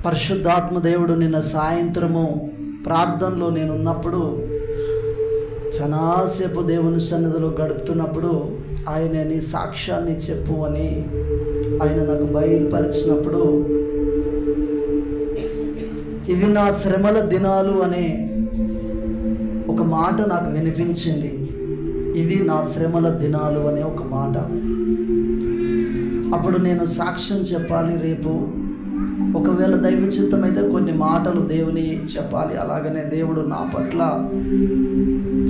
పరిశుద్ధాత్మ దేవుడు నిన్న సాయంత్రము ప్రార్థనలో నేను ఉన్నప్పుడు చాలాసేపు దేవుని సన్నిధిలో గడుపుతున్నప్పుడు ఆయన నీ సాక్ష్యాన్ని చెప్పు అని ఆయన నాకు బయలుపరిచినప్పుడు ఇవి నా శ్రమల దినాలు అనే ఒక మాట నాకు వినిపించింది. ఇవి నా శ్రమల దినాలు అనే ఒక మాట. అప్పుడు నేను సాక్ష్యం చెప్పాలి. రేపు ఒకవేళ దైవ చిత్తమైతే కొన్ని మాటలు దేవుని చెప్పాలి. అలాగనే దేవుడు నా పట్ల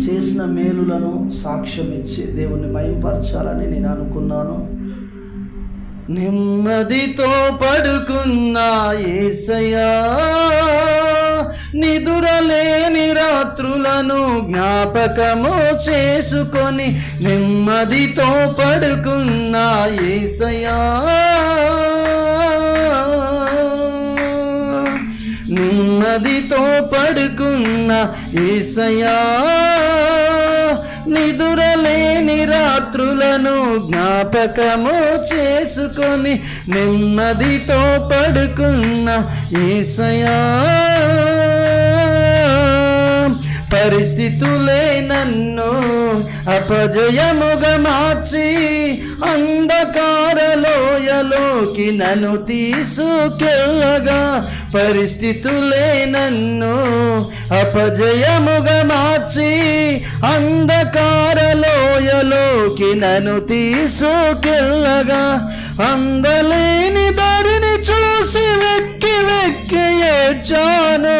చేసిన మేలులను సాక్ష్యం ఇచ్చి దేవుని మహింపరచాలని నేను అనుకున్నాను. నెమ్మదితో పడుకున్న యేసయ్యా, నిదురలేని రాత్రులను జ్ఞాపకము చేసుకొని నెమ్మదితో పడుకున్న యేసయ్యా, నెమ్మదితో పడుకున్న యేసయ్యా, నిదురలేని రాత్రులను జ్ఞాపకము చేసుకొని నెమ్మదితో పడుకున్న యేసయ్యా, పరిస్థితులే నన్ను అపజయముగా మార్చి అంధకార లోయలోకి నన్ను తీసుకెళ్ళగా, పరిస్థితులే నన్ను అపజయముగా మార్చి అంధకార లోయలోకి నన్ను తీసుకెళ్ళగా, అందలేని దారిని చూసి వెక్కి వెక్కి ఏడ్చాను.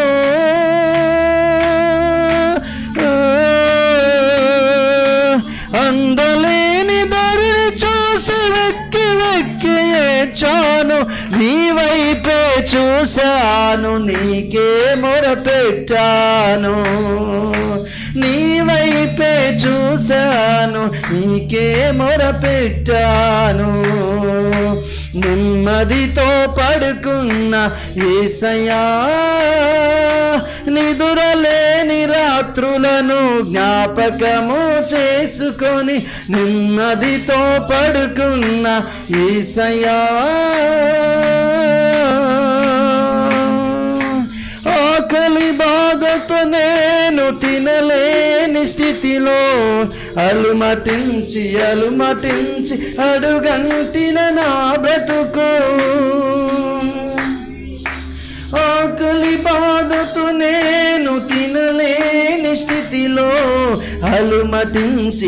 అందలేని దారిని చూసి వెక్కి వెక్కి ఏడ్చాను. నీ వైపే చూశాను, నీకే మొరపెట్టాను. నీ వైపే చూశాను, నీకే మొరపెట్టాను. నెమ్మదితో పడుకున్న యేసయ్యా, నిదురలేని రాత్రులను జ్ఞాపకము చేసుకొని నెమ్మదితో పడుకున్న యేసయ్యా, ఆకలి బాధతో నేను తినలేని స్థితిలో అలుమటించి అడుగంటిన నా బ్రతుకు, ఆకలి బాధతో నేను తినలేని స్థితిలో అలుమటించి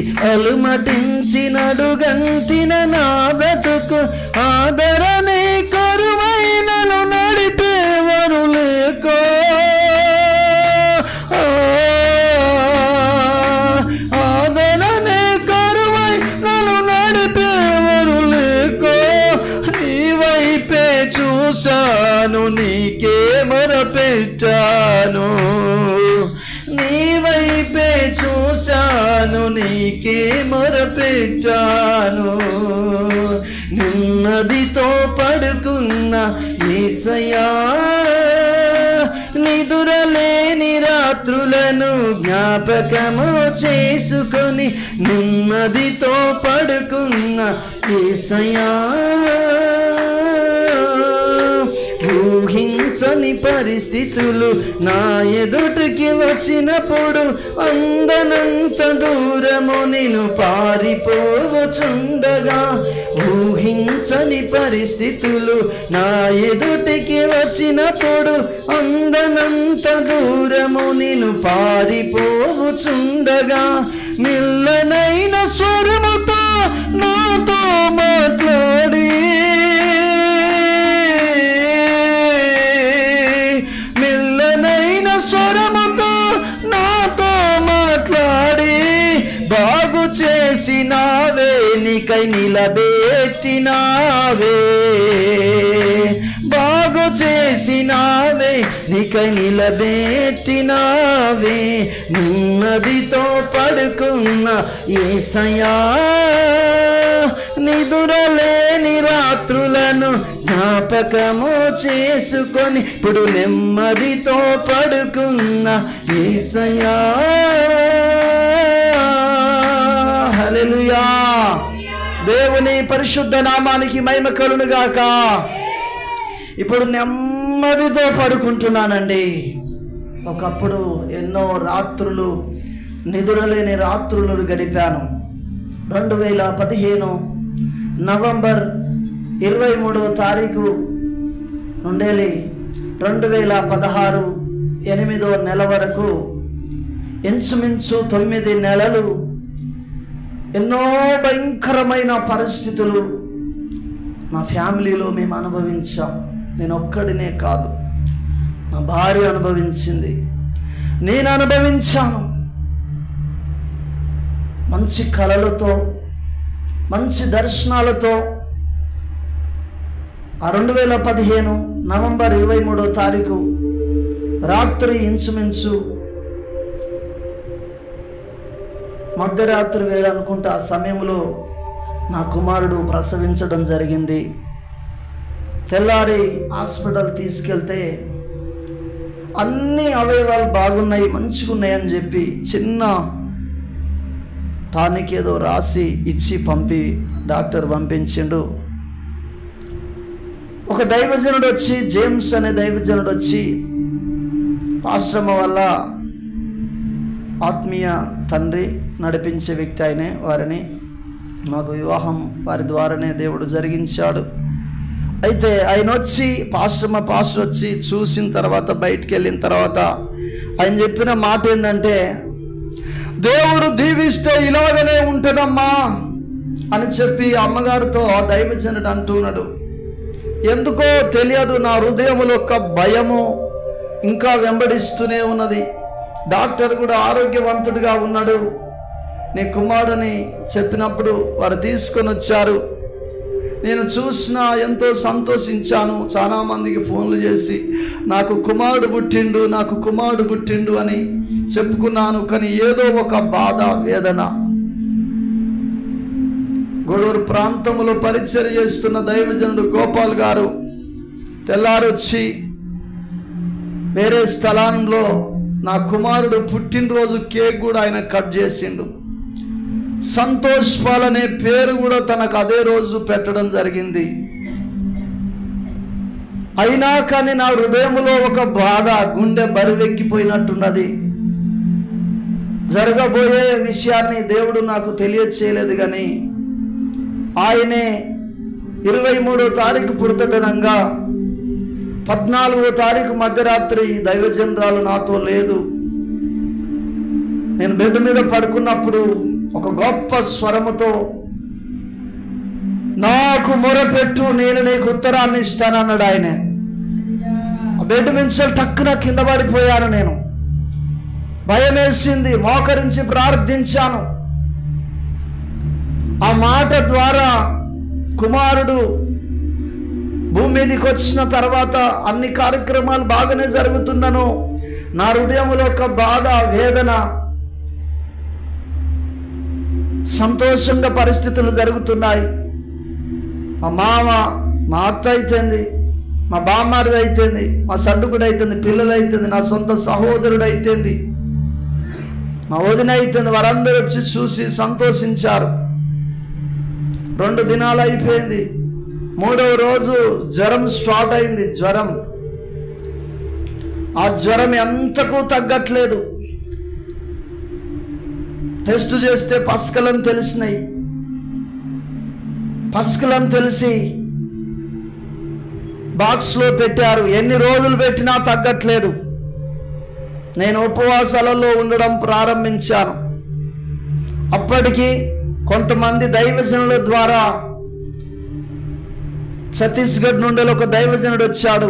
అడుగంటిన నా బ్రతుకు, ఆదరణే కరువైనను నడిపేవారు లేకో, ఆదరణే కరువైనను నడిపేవారు లేకో, నీ వైపే చూశాను, నీకే మొరపెట్టాను. నీ వైపే చూశాను, నీకే మొరపెట్టాను. నెమ్మదితో పడుకున్న యేసయ్యా, నిదురలేని రాత్రులను జ్ఞాపకము చేసుకొని నెమ్మదితో పడుకున్న యేసయ్యా, ఊహించని పరిస్థితులు నా ఎదుటికి వచ్చినప్పుడు అందనంత దూరము నేను పారిపోవచుండగా, ఊహించని పరిస్థితులు నా ఎదుటికి వచ్చినప్పుడు అందనంత దూరము నేను పారిపోవచుండగా, మెల్లనైన స్వరముతో నాతో మాట్లాడి, స్వరముతో నాతో మాట్లాడి, బాగు చేసినావే, నీకై నిలబెట్టినావే, బాగు చేసినావే, నీకై నిలబెట్టినావే. నెమ్మదితో పడుకున్న యేసయ్యా, నిదురలేని రాత్రులను జ్ఞాపకము చేసుకొని ఇప్పుడు నెమ్మదితో పడుకున్న యేసయ్యా. హల్లెలూయా. దేవుని పరిశుద్ధ నామానికి మహిమ కలుగును గాక. ఇప్పుడు నెమ్మదితో పడుకుంటున్నానండి. ఒకప్పుడు ఎన్నో రాత్రులు, నిద్రలేని రాత్రులు గడిపాను. 2015 నవంబర్ 23వ తారీఖు నుండేలి 2016 8వ నెల వరకు ఇంచుమించు 9 నెలలు ఎన్నో భయంకరమైన పరిస్థితులు నా ఫ్యామిలీలో మేము అనుభవించాం. నేను ఒక్కడినే కాదు, నా భార్య అనుభవించింది, నేను అనుభవించాను. మంచి కలలతో, మంచి దర్శనాలతో ఆ 2015 నవంబర్ 23వ తారీఖు రాత్రి ఇంచుమించు మధ్యరాత్రి వేళ అనుకుంటా ఆ సమయంలో నా కుమారుడు ప్రసవించడం జరిగింది. తెల్లారి హాస్పిటల్ తీసుకెళ్తే అన్ని అవయవాలు బాగున్నాయి, మంచిగా ఉన్నాయని చెప్పి చిన్న టానిక్ ఏదో రాసి ఇచ్చి డాక్టర్ పంపించిండు. ఒక దైవజనుడు వచ్చి, జేమ్స్ అనే దైవజనుడు వచ్చి, పాశ్రమ వల్ల ఆత్మీయ తండ్రి నడిపించే వ్యక్తి ఆయనే, వారిని మాకు వివాహం వారి ద్వారానే దేవుడు జరిగించాడు. అయితే ఆయన వచ్చి పాస్టర్ వచ్చి చూసిన తర్వాత బయటికి వెళ్ళిన తర్వాత ఆయన చెప్పిన మాట ఏంటంటే, దేవుడు దీవిస్తే ఇలాగనే ఉంటుందమ్మా అని చెప్పి అమ్మగారితో ఆ దైవజనుడు అంటున్నాడు. ఎందుకో తెలియదు, నా హృదయంలో ఒక భయము ఇంకా వెంబడిస్తూనే ఉన్నది. డాక్టర్ కూడా ఆరోగ్యవంతుడిగా ఉన్నాడు. నీ కుమారుడిని చెప్పినప్పుడు వారు తీసుకొని వచ్చారు. నేను చూసిన ఎంతో సంతోషించాను. చాలా మందికి ఫోన్లు చేసి నాకు కుమారుడు పుట్టిండు అని చెప్పుకున్నాను. కానీ ఏదో ఒక బాధ, వేదన. గూడూరు ప్రాంతంలో పరిచర్య చేస్తున్న దైవజనుడు గోపాల్ గారు తెల్లారొచ్చి వేరే స్థలంలో నా కుమారుడు పుట్టినరోజు కేక్ కూడా ఆయన కట్ చేసిండు. సంతోష్ పాల్ అనే పేరు కూడా తనకు అదే రోజు పెట్టడం జరిగింది. అయినా కానీ నా హృదయంలో ఒక బాధ, గుండె బరువెక్కిపోయినట్టున్నది. జరగబోయే విషయాన్ని దేవుడు నాకు తెలియచేయలేదు. కానీ ఆయనే 23వ తారీఖు పుడతదనంగా 14వ తారీఖు మధ్యరాత్రి దైవజనరాలు నాతో లేదు. నేను బెడ్ మీద పడుకున్నప్పుడు ఒక గొప్ప స్వరముతో, నాకు మొరపెట్టు, నేను నీకు ఉత్తరాన్ని ఇస్తానన్నాడు ఆయన. ఆ బెడ్ నుంచి టక్కున కింద పడిపోయాను. నేను భయం వేసింది, మోకరించి ప్రార్థించాను. ఆ మాట ద్వారా కుమారుడు భూమి మీదకి వచ్చిన తర్వాత అన్ని కార్యక్రమాలు బాగానే జరుగుతున్నాను. నా హృదయంలో ఒక బాధ, వేదన, సంతోషంగా పరిస్థితులు జరుగుతున్నాయి. మా మామ, మా అత్త అయితేంది, మా బామ్మారిది అయితేంది, మా సడ్డుకుడు అయితేంది, పిల్లలు అయితేంది, నా సొంత సహోదరుడు అయితేంది, మా వదిన అయితేంది, వారందరూ వచ్చి చూసి సంతోషించారు. 2 దినాలు అయిపోయింది. 3వ రోజు జ్వరం స్టార్ట్ అయింది. ఆ జ్వరం ఎంతకు తగ్గట్లేదు. టెస్ట్ చేస్తే పస్కలని తెలిసినాయి. పస్కలని తెలిసి బాక్స్లో పెట్టారు. ఎన్ని రోజులు పెట్టినా తగ్గట్లేదు. నేను ఉపవాసాలలో ఉండడం ప్రారంభించాను. అప్పటికి కొంతమంది దైవజనుల ద్వారా ఛత్తీస్గఢ్ నుండి ఒక దైవజనుడు వచ్చాడు.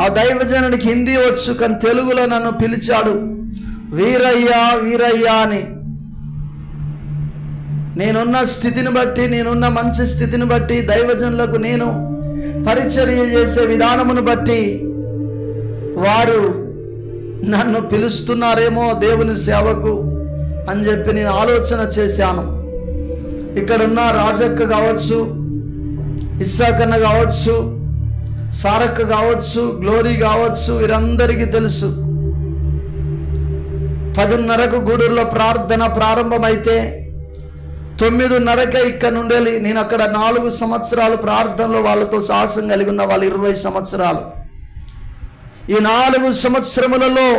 ఆ దైవజనుడికి హిందీ వచ్చు, కానీ తెలుగులో నన్ను పిలిచాడు, వీరయ్యా వీరయ్యా అని. నేనున్న స్థితిని బట్టి, నేనున్న మంచి స్థితిని బట్టి, దైవజనులకు నేను పరిచర్య చేసే విధానమును బట్టి వారు నన్ను పిలుస్తున్నారేమో దేవుని సేవకు అని చెప్పి నేను ఆలోచన చేశాను. ఇక్కడున్న రాజక్క కావచ్చు, ఇస్సాకన్న కావచ్చు, సారక్క కావచ్చు, గ్లోరీ కావచ్చు, వీరందరికీ తెలుసు. 10:30కు గూడూరులో ప్రార్థన ప్రారంభమైతే 9:30కే ఇక్కడ నుండి నేను అక్కడ 4 సంవత్సరాలు ప్రార్థనలో వాళ్ళతో సాహసం కలిగి ఉన్న వాళ్ళు 20 సంవత్సరాలు. ఈ 4 సంవత్సరములలో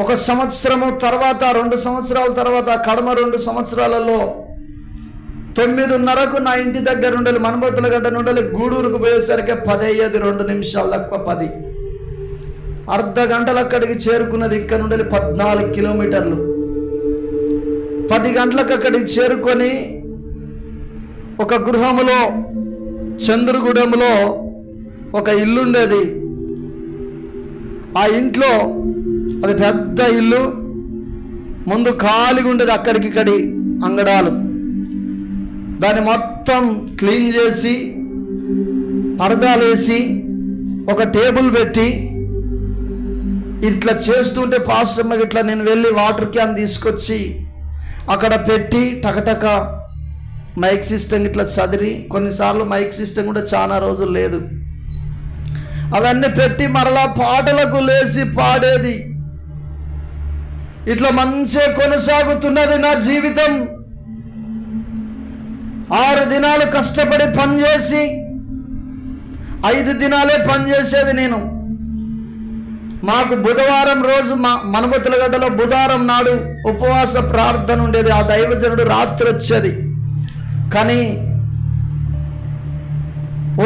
1 సంవత్సరము తర్వాత 2 సంవత్సరాల తర్వాత కడమ 2 సంవత్సరాలలో 9:30కు నా ఇంటి దగ్గర నుండి మనబోతులగడ్డ నుండి గూడూరుకు పోయేసరికి 10 అయ్యేది, 2 నిమిషాలు తక్కువ 10. అర్ధ గంటలు అక్కడికి చేరుకున్నది. ఇక్కడ నుండి 14 కిలోమీటర్లు. 10 గంటలకు అక్కడికి చేరుకొని ఒక గృహములో చంద్రగూడెంలో ఒక ఇల్లు ఉండేది. ఆ ఇంట్లో అది పెద్ద ఇల్లు, ముందు ఖాళీగా ఉండేది, అక్కడికిక్కడి అంగడాలు. దాన్ని మొత్తం క్లీన్ చేసి పరదాలు వేసి ఒక టేబుల్ పెట్టి ఇట్లా చేస్తుంటే పాస్టర్కి ఇట్లా నేను వెళ్ళి వాటర్ క్యాన్ తీసుకొచ్చి అక్కడ పెట్టి టకటక మైక్ సిస్టమ్ ఇట్లా చదిరి, కొన్నిసార్లు మైక్ సిస్టమ్ కూడా చాలా రోజులు లేదు, అవన్నీ పెట్టి మరలా పాటలకు లేచి పాడేది. ఇట్లా మంచిగా కొనసాగుతున్నది నా జీవితం. 6 దినాలు కష్టపడి పనిచేసి 5 దినాలే పనిచేసేది నేను. మాకు బుధవారం రోజు మనబతులగడ్డలో బుధవారం నాడు ఉపవాస ప్రార్థన ఉండేది. ఆ దైవజనుడు రాత్రి వచ్చేది. కానీ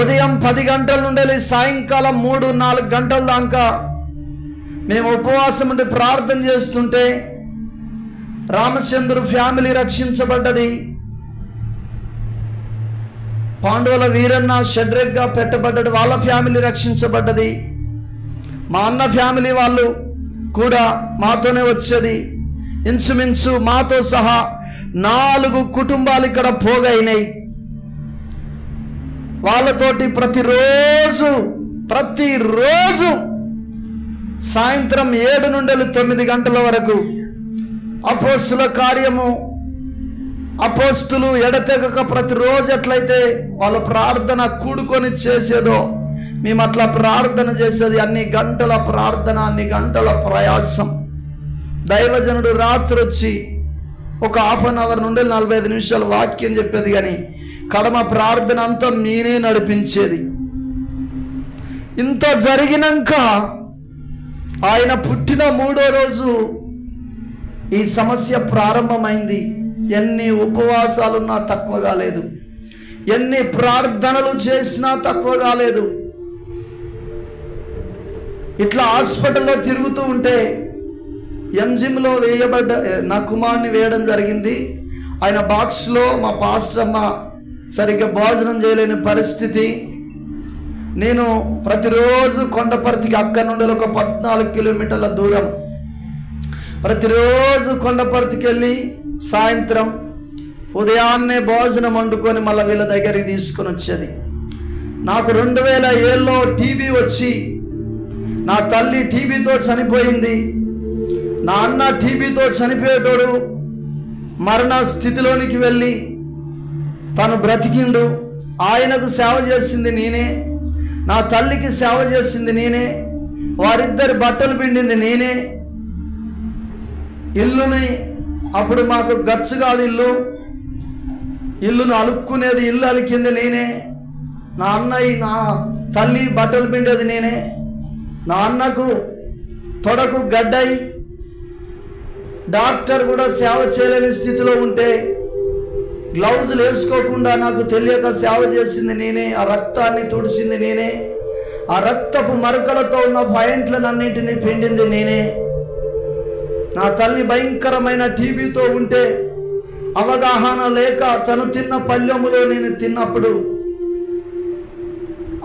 ఉదయం 10 గంటల నుండి సాయంకాలం 3-4 గంటల దాకా మేము ఉపవాసం ఉండి ప్రార్థన చేస్తుంటే రామచంద్ర ఫ్యామిలీ రక్షించబడ్డది. పాండవుల వీరన్న షడ్రెగ్గా పెట్టబడ్డది, వాళ్ళ ఫ్యామిలీ రక్షించబడ్డది. మా అన్న ఫ్యామిలీ వాళ్ళు కూడా మాతోనే వచ్చేది. ఇంచుమించు మాతో సహా 4 కుటుంబాలు ఇక్కడ పోగైనాయి. వాళ్ళతోటి ప్రతిరోజు సాయంత్రం 7 నుండి 9 గంటల వరకు అపోస్తుల కార్యము, అపోస్తులు ఎడతెగక ప్రతిరోజు ఎట్లయితే వాళ్ళ ప్రార్థన కూడుకొని చేసేదో మేము అట్లా ప్రార్థన చేసేది. అన్ని గంటల ప్రార్థన, అన్ని గంటల ప్రయాసం. దైవజనుడు రాత్రి వచ్చి ఒక ½ అన్ అవర్ నుండి 45 నిమిషాలు వాక్యం చెప్పేది. కానీ కడమ ప్రార్థన అంతా నేనే నడిపించేది. ఇంత జరిగినాక ఆయన పుట్టిన 3వ రోజు ఈ సమస్య ప్రారంభమైంది. ఎన్ని ఉపవాసాలున్నా తక్కువ కాలేదు, ఎన్ని ప్రార్థనలు చేసినా తక్కువ కాలేదు. ఇట్లా హాస్పిటల్లో తిరుగుతూ ఉంటే ఎంజిమ్లో నా కుమారుని వేయడం జరిగింది. ఆయన బాక్స్లో మా పాస్టర్ అమ్మ సరిగ్గా భోజనం చేయలేని పరిస్థితి. నేను ప్రతిరోజు కొండపర్తికి అక్కడి నుండి ఒక 14 కిలోమీటర్ల దూరం ప్రతిరోజు కొండపర్తికి వెళ్ళి సాయంత్రం ఉదయాన్నే భోజనం వండుకొని మళ్ళీ వీళ్ళ దగ్గరికి తీసుకొని వచ్చేది. నాకు 2007లో టీబీ వచ్చి నా తల్లి టీబీతో చనిపోయింది. నా అన్న టీబీతో చనిపోయేటోడు మరణ స్థితిలోనికి వెళ్ళి తను బ్రతికిండు. ఆయనకు సేవ చేసింది నేనే, నా తల్లికి సేవ చేసింది నేనే, వారిద్దరి బట్టలు పిండింది నేనే. ఇల్లుని అప్పుడు మాకు గచ్చు కాదు, ఇల్లును అలుక్కునేది, ఇల్లు అలికింది నేనే. నా అన్నయ్య నా తల్లి బట్టలు పిండేది నేనే. నా అన్నకు తొడకు గడ్డై డాక్టర్ కూడా సేవ చేయలేని స్థితిలో ఉంటే గ్లౌజులు వేసుకోకుండా నాకు తెలియక సేవ చేసింది నేనే. ఆ రక్తాన్ని తుడిసింది నేనే. ఆ రక్తపు మరకలతో ఉన్న పాయింట్లనన్నింటినీ పిండింది నేనే. నా తల్లి భయంకరమైన టీబీతో ఉంటే అవగాహన లేక తను తిన్న పళ్ళెములో నేను తిన్నప్పుడు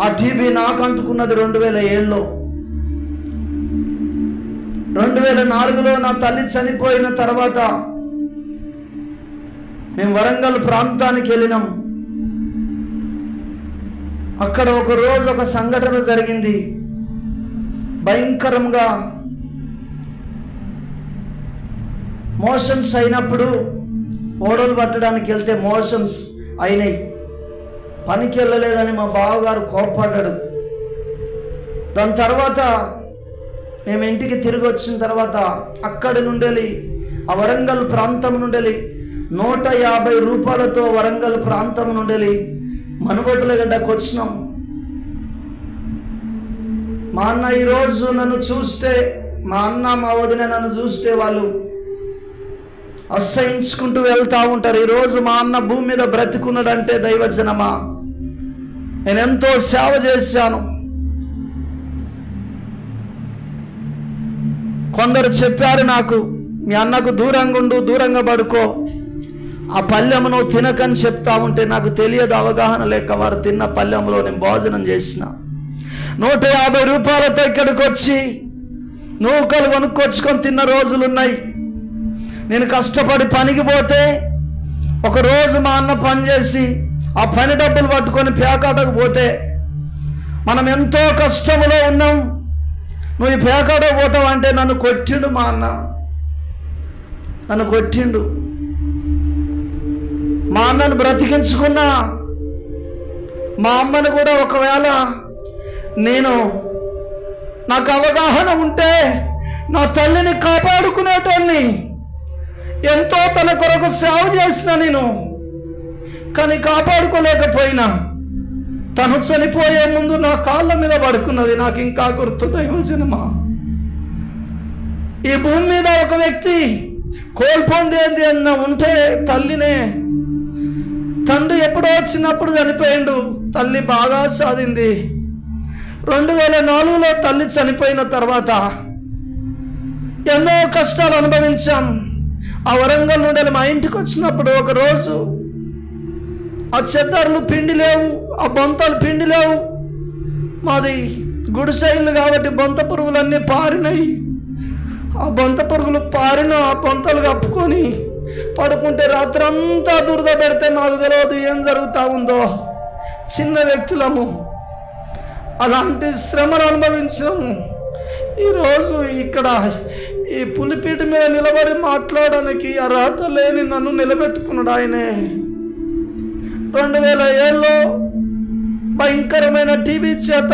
ఆ టీబీ నాకు అంటుకున్నది 2007లో. 2004లో నా తల్లి చనిపోయిన తర్వాత మేము వరంగల్ ప్రాంతానికి వెళ్ళినాం. అక్కడ ఒక రోజు ఒక సంఘటన జరిగింది. భయంకరంగా మోషన్స్ అయినప్పుడు ఓడలు పట్టడానికి వెళ్తే మోషన్స్ అయినాయి. పనికి వెళ్ళలేదని మా బావగారు కోప్పడ్డాడు. దాని తర్వాత మేము ఇంటికి తిరిగి వచ్చిన తర్వాత అక్కడి నుండి ఆ వరంగల్ ప్రాంతం నుండి 150 రూపాయలతో వరంగల్ ప్రాంతం నుండి మనుబోతులగడ్డకు వచ్చినాం. మా అన్న ఈరోజు నన్ను చూస్తే, మా అన్న మా వదిన నన్ను చూస్తే వాళ్ళు అసహించుకుంటూ వెళ్తూ ఉంటారు. ఈరోజు మా అన్న భూమి మీద బ్రతికున్నాడంటే దైవజనమా, నేను ఎంతో సేవ చేశాను. కొందరు చెప్పారు నాకు, మీ అన్నకు దూరంగా ఉండు, దూరంగా పడుకో, ఆ పళ్ళెము నువ్వు తినకని చెప్తా ఉంటే నాకు తెలియదు, అవగాహన లేక వారు తిన్న పళ్ళెంలో నేను భోజనం చేసిన. 150 రూపాయలతో ఇక్కడికి వచ్చి నూకలు కొనుక్కొచ్చుకొని తిన్న రోజులున్నాయి. నేను కష్టపడి పనికి పోతే ఒకరోజు మా అన్న పని చేసి ఆ పని డబ్బులు పట్టుకొని పేకాటకు పోతే, మనం ఎంతో కష్టంలో ఉన్నాం, నువ్వు ఈ పేకాటకు పోతావు అంటే నన్ను కొట్టిండు. మా అన్న నన్ను కొట్టిండు. మా అన్నను బ్రతికించుకున్నా. మా అమ్మను కూడా ఒకవేళ నాకు అవగాహన ఉంటే నా తల్లిని కాపాడుకునేటోన్ని, ఎంతో తన కొరకు సేవ చేసిన నేను, కానీ కాపాడుకోలేకపోయినా తను చనిపోయే ముందు నా కాళ్ళ మీద పడుకున్నది నాకు ఇంకా గుర్తు. దైవజనమా, ఈ భూమి మీద ఒక వ్యక్తి కోల్పోందేంది అన్న ఉంటే తల్లినే. తండ్రి ఎప్పుడో చిన్నప్పుడు చనిపోయిండు, తల్లి బాగా సాధింది. 2004లో తల్లి చనిపోయిన తర్వాత ఎన్నో కష్టాలు అనుభవించాం. ఆ వరంగల్ నుండి మా ఇంటికి వచ్చినప్పుడు ఒకరోజు ఆ చెద్దర్లు పిండి లేవు, ఆ బొంతలు పిండి లేవు. మాది గుడిసె ఇల్లు కాబట్టి బొంత పురుగులన్నీ పారినాయి. ఆ బొంత పురుగులు పారిన ఆ బొంతలు కప్పుకొని పడుకుంటే రాత్రంతా దురద పెడితే మాకు తెలియదు ఏం జరుగుతూ ఉందో. చిన్న వ్యక్తులము, అలాంటి శ్రమను అనుభవించాము. ఈరోజు ఇక్కడ ఈ పులిపీట మీద నిలబడి మాట్లాడడానికి అర్హత లేని నన్ను నిలబెట్టుకున్నాడు ఆయనే. 2007లో భయంకరమైన టీబీ చేత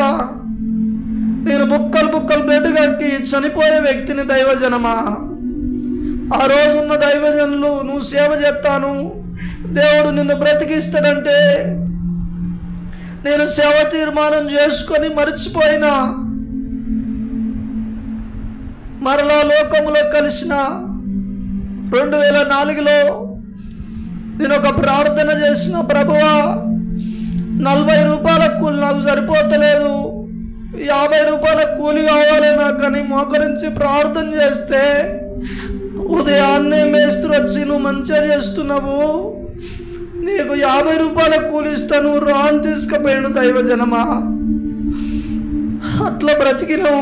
నేను బుక్కలు బెడ్ కట్టి చనిపోయే వ్యక్తిని. దైవజనమా, ఆ రోజున్న దైవజనులు, నువ్వు సేవ చేస్తాను, దేవుడు నిన్ను బ్రతికిస్తాడంటే నేను సేవ తీర్మానం చేసుకొని మర్చిపోయినా. మరలా లోకములో కలిసిన 2004లో నేను ఒక ప్రార్థన చేసిన, ప్రభువా 40 రూపాయల కూలి నాకు సరిపోతలేదు, 50 రూపాయల కూలి కావాలి నాకు అని మోకరించి ప్రార్థన చేస్తే, ఉదయాన్నే మేస్త్రి వచ్చి నువ్వు మంచిగా చేస్తున్నావు, నీకు 50 రూపాయల కూలి ఇస్తాను రా అని తీసుకుపోయాడు. దైవజనమా, అట్లా బ్రతికినాం.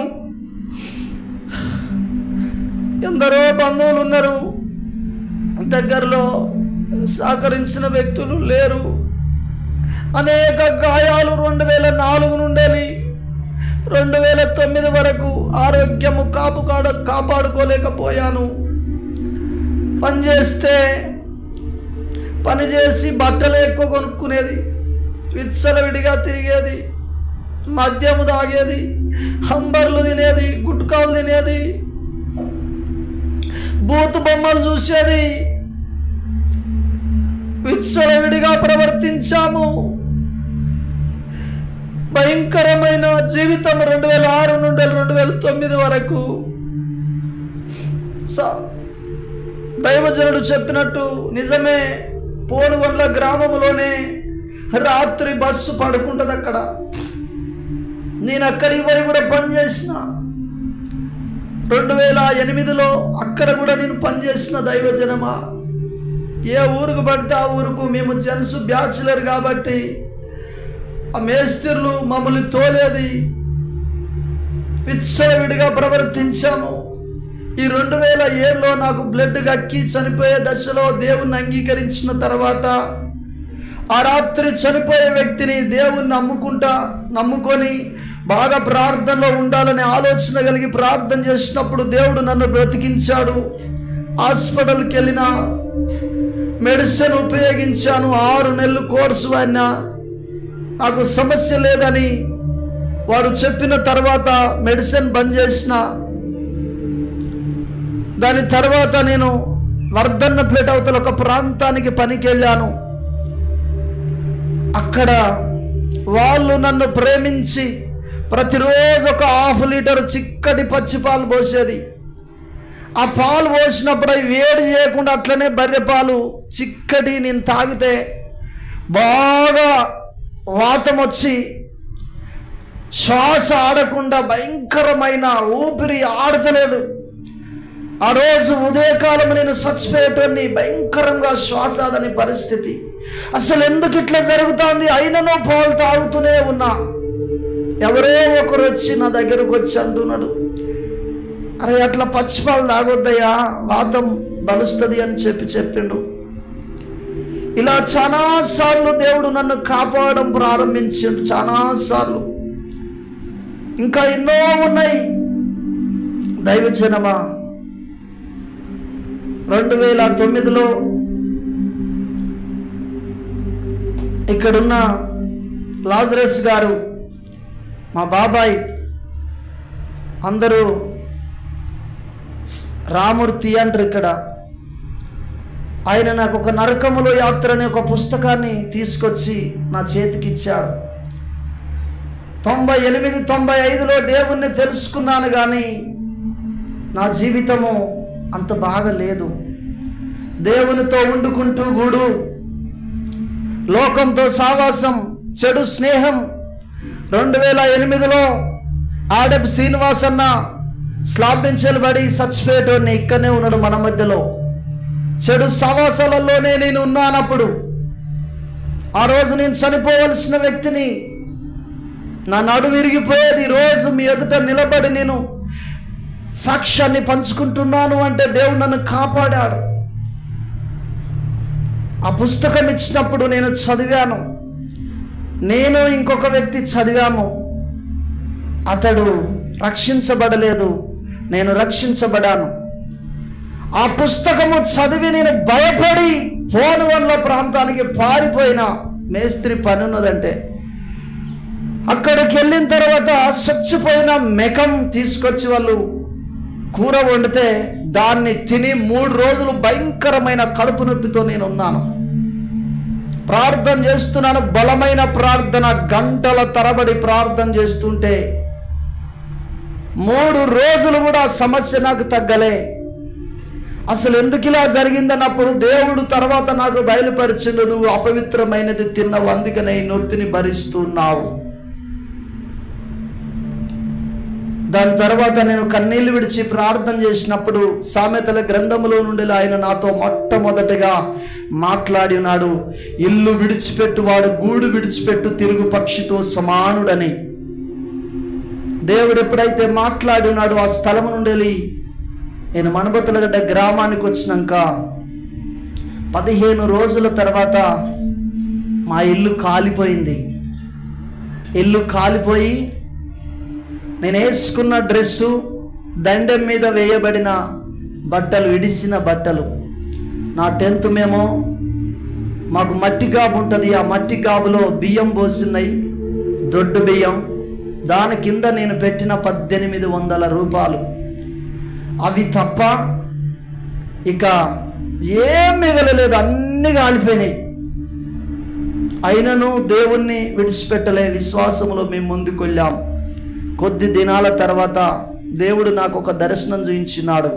ఎందరో బంధువులు ఉన్నారు, దగ్గరలో సహకరించిన వ్యక్తులు లేరు. అనేక గాయాలు 2004 నుండి 2009 వరకు ఆరోగ్యము కాపాడుకోలేకపోయాను. పని చేసి బట్టలు ఎక్కువ కొనుక్కునేది, విచ్చలవిడిగా తిరిగేది, మద్యము తాగేది, హంబర్లు తినేది, గుట్కాలు తినేది, బూతు బొమ్మలు చూసేది, విచ్చలవిడిగా ప్రవర్తించాము. భయంకరమైన జీవితం 2006 నుండి 2009 వరకు. దైవజనుడు చెప్పినట్టు నిజమే, పోనుగొండ్ల గ్రామంలోనే రాత్రి బస్సు పడుకుంటుంది అక్కడ. నేను అక్కడికి పోయి కూడా పనిచేసిన. 2008లో అక్కడ కూడా నేను పనిచేసిన. దైవజనమా, ఏ ఊరుకు పడితే ఆ ఊరుకు, మేము జెంట్స్ బ్యాచులర్ కాబట్టి ఆ మేస్త్రులు మమ్మల్ని తోలేది, విచ్చలవిడిగా ప్రవర్తించాము. ఈ 2007లో నాకు బ్లడ్ గక్కి చనిపోయే దశలో దేవుణ్ణి అంగీకరించిన తర్వాత ఆ రాత్రి చనిపోయే వ్యక్తిని దేవుణ్ణి నమ్ముకొని బాగా ప్రార్థనలో ఉండాలనే ఆలోచన కలిగి ప్రార్థన చేసినప్పుడు దేవుడు నన్ను బ్రతికించాడు. హాస్పిటల్కి వెళ్ళిన, మెడిసిన్ ఉపయోగించాను, 6 నెలలు కోర్సు వాడినా, నాకు సమస్య లేదని వారు చెప్పిన తర్వాత మెడిసిన్ బంద్ చేసిన. దాని తర్వాత నేను వర్ధన్నపేట అవతల ఒక ప్రాంతానికి పనికి వెళ్ళాను. అక్కడ వాళ్ళు నన్ను ప్రేమించి ప్రతిరోజు ఒక 1/2 లీటర్ చిక్కటి పచ్చి పాలు పోసేది. ఆ పాలు పోసినప్పుడు అవి వేడి చేయకుండా అట్లనే బర్రె పాలు చిక్కటి నేను తాగితే బాగా వాతం వచ్చి శ్వాస ఆడకుండా భయంకరమైన ఊపిరి ఆడతలేదు. ఆ రోజు ఉదయకాలం నేను చచ్చిపోయేటోని, భయంకరంగా శ్వాస ఆడని పరిస్థితి. అసలు ఎందుకు ఇట్లా జరుగుతుంది? అయినను పాలు తాగుతూనే ఉన్నా. ఎవరో ఒకరు వచ్చి నా దగ్గరకు వచ్చి అంటున్నాడు, అరే అట్లా పచ్చిపాలు తాగొద్దయ్యా, వాతం బలుస్తుంది అని చెప్పిండు. ఇలా చాలాసార్లు దేవుడు నన్ను కాపాడడం ప్రారంభించిండు, చాలాసార్లు. ఇంకా ఎన్నో ఉన్నాయి. దైవజనమా, 2009లో ఇక్కడున్న లాజరస్ గారు, మా బాబాయ్, అందరూ రామూర్తి అంటారు ఇక్కడ. ఆయన నాకు ఒక నరకములో యాత్ర అనే ఒక పుస్తకాన్ని తీసుకొచ్చి నా చేతికి ఇచ్చాడు. 98-95లో దేవుణ్ణి తెలుసుకున్నాను, కానీ నా జీవితము అంత బాగా లేదు. దేవునితో వండుకుంటూ గూడు, లోకంతో సావాసం, చెడు స్నేహం. 2008లో ఆడప్ శ్రీనివాస్ అన్న స్లాబించబడి చచ్చిపోయేటోడిని, ఇక్కడనే ఉన్నాడు మన మధ్యలో. చెడు సవాసాలలోనే నేను ఉన్నానప్పుడు. ఆ రోజు నేను చనిపోవలసిన వ్యక్తిని, నా నడుము విరిగిపోయేది. రోజు మీ ఎదుట నిలబడి నేను సాక్ష్యాన్ని పంచుకుంటున్నాను అంటే దేవుడు నన్ను కాపాడాడు. ఆ పుస్తకం ఇచ్చినప్పుడు నేను చదివాను, నేను ఇంకొక వ్యక్తి చదివాము. అతడు రక్షించబడలేదు, నేను రక్షించబడాను. ఆ పుస్తకము చదివి నేను భయపడి పోనువల్ల ప్రాంతానికి పారిపోయిన. మేస్త్రి పని ఉన్నదంటే అక్కడికి వెళ్ళిన తర్వాత చచ్చిపోయిన మెకం తీసుకొచ్చి వాళ్ళు కూర వండితే దాన్ని తిని 3 రోజులు భయంకరమైన కడుపు నొప్పితో నేను ఉన్నాను. ప్రార్థన చేస్తున్నాను, బలమైన ప్రార్థన, గంటల తరబడి ప్రార్థన చేస్తుంటే 3 రోజులు కూడా సమస్య నాకు తగ్గలే. అసలు ఎందుకు ఇలా జరిగిందన్నప్పుడు దేవుడు తర్వాత నాకు బయలుపరిచిండు, నువ్వు అపవిత్రమైనది తిన్నావు, అందుకనే ఈ నొప్పిని భరిస్తున్నావు. దాని తర్వాత నేను కన్నీళ్లు విడిచి ప్రార్థన చేసినప్పుడు సామెతల గ్రంథములో నుండి ఆయన నాతో మొట్టమొదటిగా మాట్లాడి ఉన్నాడు, ఇల్లు విడిచిపెట్టు వాడు గూడు విడిచిపెట్టు తిరుగు పక్షితో సమానుడని. దేవుడు ఎప్పుడైతే మాట్లాడి ఉన్నాడు, ఆ స్థలం నుండి నేను మణబతులగడ్డ గ్రామానికి వచ్చినాక 15 రోజుల తర్వాత మా ఇల్లు కాలిపోయింది. ఇల్లు కాలిపోయి నేను వేసుకున్న డ్రెస్సు, దండెం మీద వేయబడిన బట్టలు, ఇడిసిన బట్టలు. నా 10th మేము మాకు మట్టి గాబు ఉంటుంది, ఆ మట్టి గాబులో బియ్యం పోసినాయి, దొడ్డు బియ్యం. దాని కింద నేను పెట్టిన 1800 రూపాయలు. అవి తప్ప ఇక ఏం మిగలలేదు, అన్నీ కాలిపోయినాయి. అయినను దేవుణ్ణి విడిచిపెట్టలే, విశ్వాసములో మేము ముందుకు వెళ్ళాం. కొద్ది దినాల తర్వాత దేవుడు నాకు ఒక దర్శనం చూపించినాడు,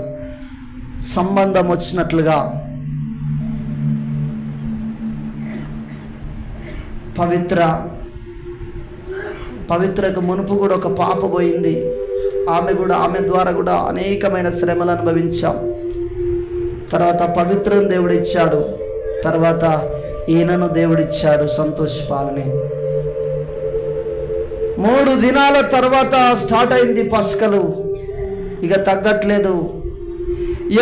సంబంధం వచ్చినట్లుగా. పవిత్రకు మునుపు కూడా ఒక పాప పోయింది. ఆమె ద్వారా కూడా అనేకమైన శ్రమలు అనుభవించాం. తర్వాత పవిత్రను దేవుడు ఇచ్చాడు, తర్వాత ఈయనను దేవుడిచ్చాడు, సంతోష్ పాలని. 3 దినాల తర్వాత స్టార్ట్ అయింది పస్కలు. ఇక తగ్గట్లేదు.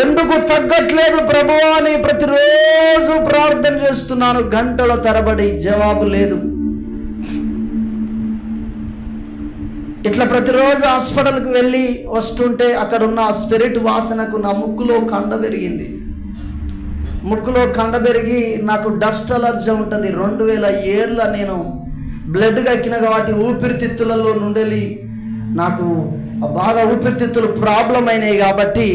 ఎందుకు తగ్గట్లేదు ప్రభువా అని ప్రతిరోజు ప్రార్థన చేస్తున్నాను, గంటల తరబడి జవాబు లేదు. ఇట్లా ప్రతిరోజు హాస్పిటల్కి వెళ్ళి వస్తుంటే అక్కడ ఉన్న స్పిరిట్ వాసనకు నా ముక్కులో కండ పెరిగింది. ముక్కులో కండ పెరిగి నాకు డస్ట్ అలర్జీ ఉంటుంది. 2007లో నేను బ్లడ్గా ఎక్కిన కాబట్టి ఊపిరితిత్తులలో నుండి నాకు బాగా ఊపిరితిత్తులు ప్రాబ్లం అయినాయి. కాబట్టి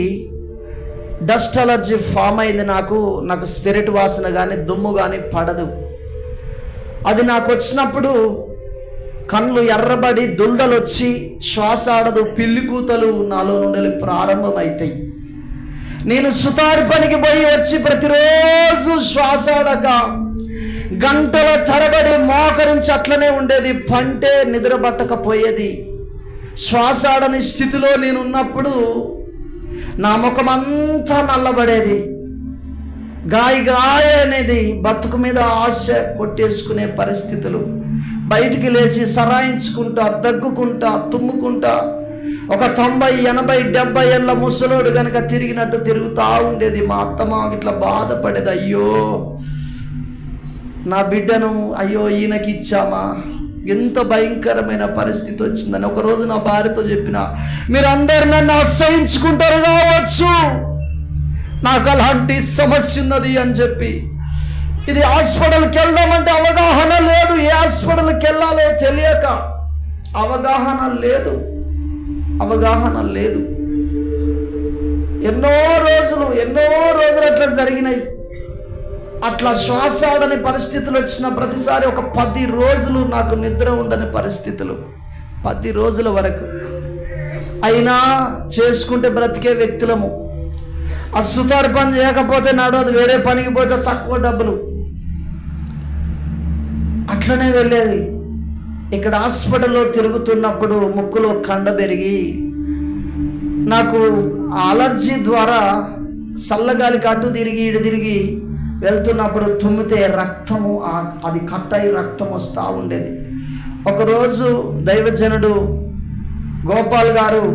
డస్ట్ అలర్జీ ఫామ్ అయింది. నాకు స్పిరిట్ వాసన కానీ దుమ్ము కానీ పడదు. అది నాకు వచ్చినప్పుడు కళ్ళు ఎర్రబడి దుల్దలు వచ్చి శ్వాస ఆడదు, పిల్లి కూతలు నాలో నుండి ప్రారంభమవుతాయి. నేను సుతారు పనికి పోయి వచ్చి ప్రతిరోజు శ్వాస ఆడక గంటల తరబడి మోకరించి అట్లనే ఉండేది. పంటే నిద్ర పట్టకపోయేది. శ్వాస ఆడని స్థితిలో నేను ఉన్నప్పుడు నా ముఖం అంతా నల్లబడేది. గాయ అనేది బతుకు మీద ఆశ కొట్టేసుకునే పరిస్థితులు. బయటికి లేచి సరాయించుకుంటా, దగ్గుకుంటా, తుమ్ముకుంటా, ఒక 90, 80, 70 ఏళ్ళ ముసలోడు కనుక తిరిగినట్టు తిరుగుతూ ఉండేది. మా అత్తమ్మ ఇట్లా బాధపడేది, అయ్యో నా బిడ్డను అయ్యో ఈయనకి ఇచ్చామా, ఎంత భయంకరమైన పరిస్థితి వచ్చిందని. ఒకరోజు నా భార్యతో చెప్పిన, మీరందరూ నన్ను అసహించుకుంటారు కావచ్చు, నాకు అలాంటి సమస్య ఉన్నది అని చెప్పి. ఇది హాస్పిటల్కి వెళ్దామంటే అవగాహన లేదు, ఏ హాస్పిటల్కి వెళ్ళాలో తెలియక, అవగాహన లేదు. ఎన్నో రోజులు అట్లా జరిగినాయి. అట్లా శ్వాస ఆడని పరిస్థితులు వచ్చిన ప్రతిసారి ఒక 10 రోజులు నాకు నిద్ర ఉండని పరిస్థితులు, 10 రోజుల వరకు. అయినా చేసుకుంటే బ్రతికే వ్యక్తులము. ఆ సుతారు పని చేయకపోతే నడవదు, వేరే పనికి పోతే తక్కువ డబ్బులు, అట్లనే వెళ్ళేది. ఇక్కడ హాస్పిటల్లో తిరుగుతున్నప్పుడు ముక్కులో కండ పెరిగి నాకు అలర్జీ ద్వారా చల్లగాలికి అటు తిరిగి ఇటు తిరిగి వెళ్తున్నప్పుడు తుమ్మితే రక్తము అది కట్టయి రక్తం వస్తూ ఉండేది. ఒకరోజు దైవజనుడు గోపాల్ గారు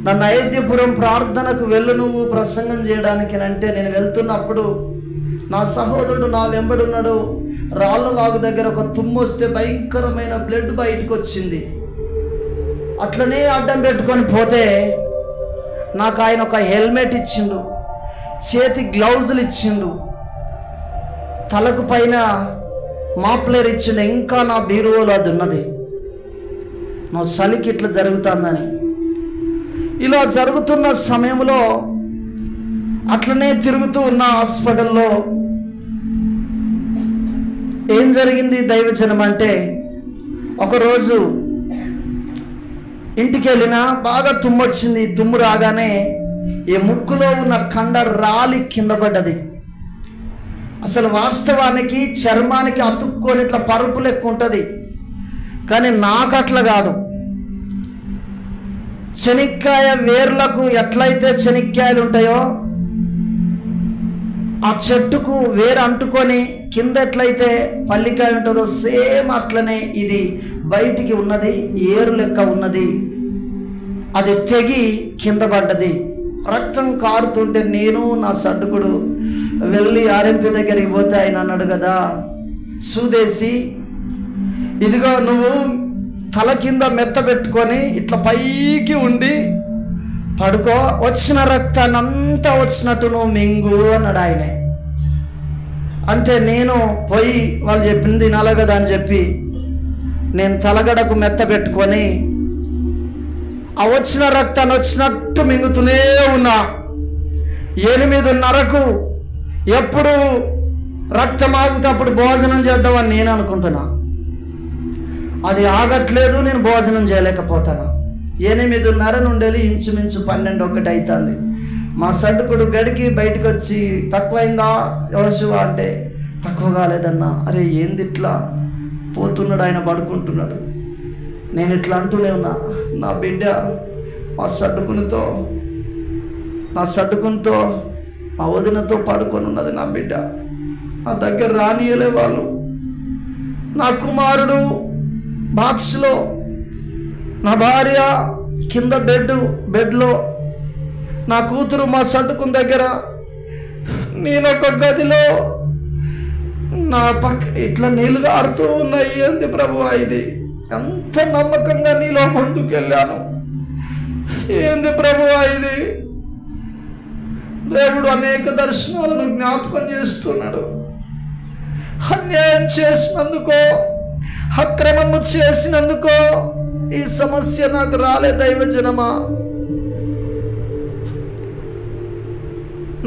నన్ను అయోధ్యపురం ప్రార్థనకు వెళ్ళు నువ్వు ప్రసంగం చేయడానికి అంటే, నేను వెళ్తున్నప్పుడు నా సహోదరుడు నా వెంబడున్నాడు. రాళ్ళవాగు దగ్గర ఒక తుమ్ము వస్తే భయంకరమైన బ్లడ్ బయటకు వచ్చింది. అట్లనే అడ్డం పెట్టుకొని పోతే నాకు ఆయన ఒక హెల్మెట్ ఇచ్చిండు, చేతి గ్లౌజులు ఇచ్చిండు, తలకు పైన మాప్లర్ ఇచ్చిండు. ఇంకా నా బీరువలో అది ఉన్నది. నా చలికి ఇట్లా జరుగుతుందని. ఇలా జరుగుతున్న సమయంలో అట్లనే తిరుగుతూ ఉన్న హాస్పిటల్లో ఏం జరిగింది దైవజనం అంటే, ఒకరోజు ఇంటికి వెళ్ళినా బాగా తుమ్ము వచ్చింది. తుమ్ము రాగానే ఈ ముక్కులో ఉన్న కండ రాలి కింద పడ్డది. అసలు వాస్తవానికి చర్మానికి అతుక్కొని ఇట్లా పరుపు లెక్క ఉంటుంది, కానీ నాకు అట్లా కాదు. చెనిక్కాయ వేర్లకు ఎట్లయితే చెనిక్కాయలు ఉంటాయో, ఆ చెట్టుకు వేరు అంటుకొని కింద ఎట్లయితే పల్లికాయ ఉంటుందో సేమ్ అట్లనే ఇది బయటికి ఉన్నది, ఏరు లెక్క ఉన్నది. అది తెగి కింద పడ్డది. రక్తం కారుతుంటే నేను నా సడ్డుకుడు వెళ్ళి ఆర్ఎంపీ దగ్గరికి పోతే ఆయన అన్నాడు కదా, సూదేసి ఇదిగో నువ్వు తల కింద మెత్త పెట్టుకొని ఇట్లా పైకి ఉండి పడుకో, వచ్చిన రక్తాన్ని అంతా వచ్చినట్టు నువ్వు మింగు అన్నాడు ఆయనే. అంటే నేను పోయి వాళ్ళు చెప్పింది తినాలి కదా అని చెప్పి నేను తలగడకు మెత్త పెట్టుకొని ఆ వచ్చిన రక్తాన్ని వచ్చినట్టు మింగుతూనే ఉన్నా. 8:30కు ఎప్పుడు రక్తం ఆగితే అప్పుడు భోజనం చేద్దామని నేను అనుకుంటున్నా. అది ఆగట్లేదు, నేను భోజనం చేయలేకపోతాను. 8:30 నుండి ఇంచుమించు 12-1 అవుతుంది. మా సడ్డుకుడు గడికి బయటకు వచ్చి, తక్కువైందా యోశువ అంటే, తక్కువ కాలేదన్నా. అరే ఏంది ఇట్లా పోతున్నాడు, ఆయన పడుకుంటున్నాడు. నేను ఇట్లా అంటూనే ఉన్నా, నా బిడ్డ మా సడ్డుకునితో మా వదినతో పడుకొని ఉన్నది. నా బిడ్డ నా దగ్గర రానియలే వాళ్ళు. నా కుమారుడు బాక్స్లో, నా భార్య కింద బెడ్లో, నా కూతురు మా సడ్డుకుని దగ్గర, నేనొక గదిలో నా పక్క ఇట్లా నీళ్ళు ఆడుతూ ఉన్నాయి. ఏంది ప్రభువా ఇది, ఎంత నమ్మకంగా నీలో ముందుకెళ్ళాను, ఏంది ప్రభువా ఇది. దేవుడు అనేక దర్శనాలను జ్ఞాపకం చేస్తున్నాడు. అన్యాయం చేసినందుకో, అక్రమము చేసినందుకో ఈ సమస్య నాకు రాలే దైవజనమా.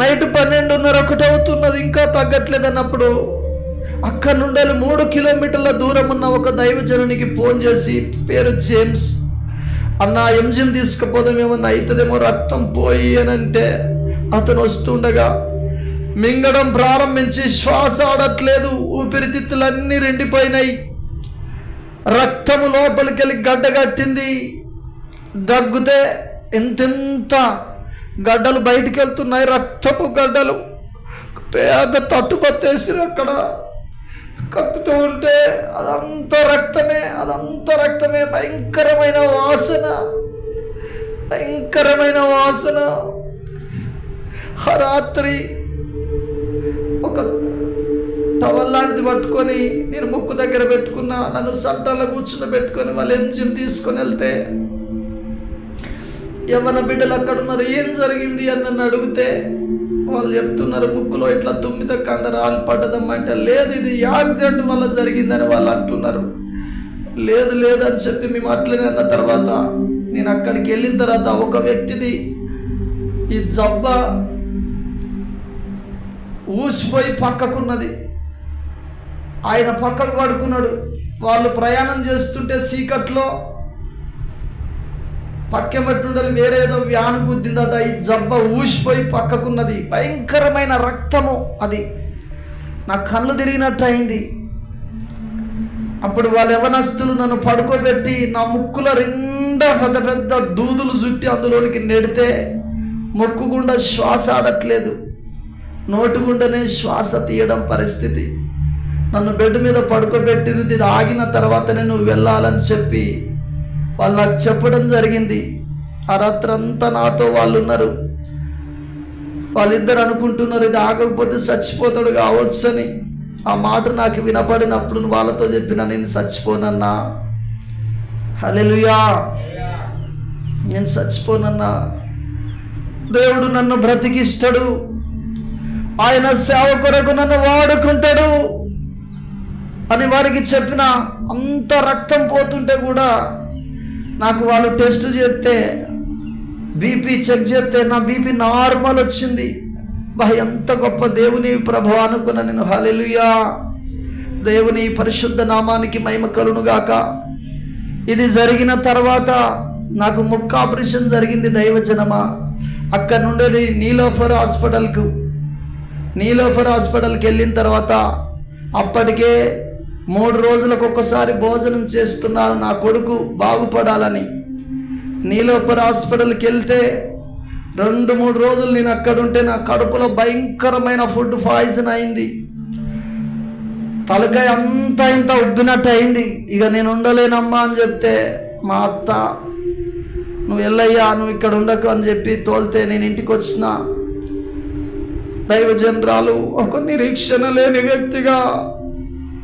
నైట్ 12:30 అవుతున్నది, ఇంకా తగ్గట్లేదు అన్నప్పుడు అక్కడ నుండి 3 కిలోమీటర్ల దూరం ఉన్న ఒక దైవజనునికి ఫోన్ చేసి, పేరు జేమ్స్, అన్న ఎంజిఎం తీసుకుపోదాం, ఏమన్నా అవుతుందేమో, రక్తం పోయి అని అంటే అతను వస్తుండగా మింగడం ప్రారంభించి శ్వాస ఆడట్లేదు, ఊపిరితిత్తులన్నీ రెండిపోయినాయి, రక్తము లోపలికి వెళ్ళి గడ్డగట్టింది, దగ్గుతే ఎంతెంత గడ్డలు బయటికి వెళ్తున్నాయి, రక్తపు గడ్డలు, పేద తట్టుపత్తేసి అక్కడ కక్కుతూ ఉంటే అదంతా రక్తమే, భయంకరమైన వాసన. ఆ రాత్రి ఒక టవల్ లాంటిది పట్టుకొని నేను ముక్కు దగ్గర పెట్టుకున్నా, నన్ను సంటాల్లో కూర్చుని పెట్టుకొని వాళ్ళు ఎంజిఎం తీసుకొని వెళ్తే యవ్వన బిడ్డలు అక్కడ ఉన్నారు, ఏం జరిగింది అని నన్ను అడిగితే వాళ్ళు చెప్తున్నారు, ముక్కులో ఇట్లా 9 కండరాలు పడ్డదమ్మా అంటే, లేదు ఇది యాక్సిడెంట్ వల్ల జరిగిందని వాళ్ళు అంటున్నారు. లేదు అని చెప్పి మేము అట్లనే అన్న తర్వాత నేను అక్కడికి వెళ్ళిన తర్వాత ఒక వ్యక్తిది ఈ జబ్బ ఊసిపోయి పక్కకున్నది, ఆయన పక్కకు పడుకున్నాడు. వాళ్ళు ప్రయాణం చేస్తుంటే చీకట్లో పక్కెమట్టుండాలి, వేరే ఏదో వ్యాను గుద్దిందట, ఈ జబ్బ ఊసిపోయి పక్కకున్నది, భయంకరమైన రక్తము, అది నా కళ్ళు తిరిగినట్టు అయింది. అప్పుడు వాళ్ళ యవనస్తులు నన్ను పడుకోబెట్టి నా ముక్కుల నిండా పెద్ద దూదులు చుట్టి అందులోనికి నెడితే ముక్కు గుండా శ్వాస ఆడట్లేదు, నోటి గుండనే శ్వాస తీయడం పరిస్థితి. నన్ను బెడ్ మీద పడుకోబెట్టినది, ఇది ఆగిన తర్వాతనే నువ్వు వెళ్ళాలని చెప్పి వాళ్ళు నాకు చెప్పడం జరిగింది. ఆ రాత్రంతా నాతో వాళ్ళు ఉన్నారు. వాళ్ళిద్దరు అనుకుంటున్నారు ఇది ఆగకపోతే చచ్చిపోతాడు కావచ్చు అని. ఆ మాట నాకు వినపడినప్పుడు వాళ్ళతో చెప్పిన, నేను చచ్చిపోనన్నా, హల్లెలూయా, నేను చచ్చిపోనన్నా, దేవుడు నన్ను బ్రతికిస్తాడు, ఆయన సేవ కొరకు నన్ను వాడుకుంటాడు అని వారికి చెప్పిన. అంత రక్తం పోతుంటే కూడా నాకు వాళ్ళు టెస్ట్ చేస్తే, బీపీ చెక్ చేస్తే నా బీపీ నార్మల్ వచ్చింది. ఎంత గొప్ప దేవుని ప్రభువు అనుకున్న నేను. హల్లెలూయా, దేవుని పరిశుద్ధ నామానికి మహిమ కలుగునుగాక. ఇది జరిగిన తర్వాత నాకు ముక్కు ఆపరేషన్ జరిగింది దైవజనమా. అక్కడ నుండి నీలోఫర్ హాస్పిటల్కి వెళ్ళిన తర్వాత అప్పటికే 3 రోజులకు ఒక్కసారి భోజనం చేస్తున్నాను నా కొడుకు బాగుపడాలని. నీలోఫర్ హాస్పిటల్కి వెళ్తే 2-3 రోజులు నేను అక్కడుంటే నా కడుపులో భయంకరమైన ఫుడ్ పాయిజన్ అయింది, తలకాయ అంతా ఇంత ఉబ్బినట్టు అయింది. ఇక నేను ఉండలేనమ్మా అని చెప్తే మా అత్త, నువ్వు వెళ్ళయ్యా, నువ్వు ఇక్కడ ఉండకు అని చెప్పి తోలితే నేను ఇంటికి వచ్చిన. దైవజనరాలు ఒక నిరీక్షణ లేని వ్యక్తిగా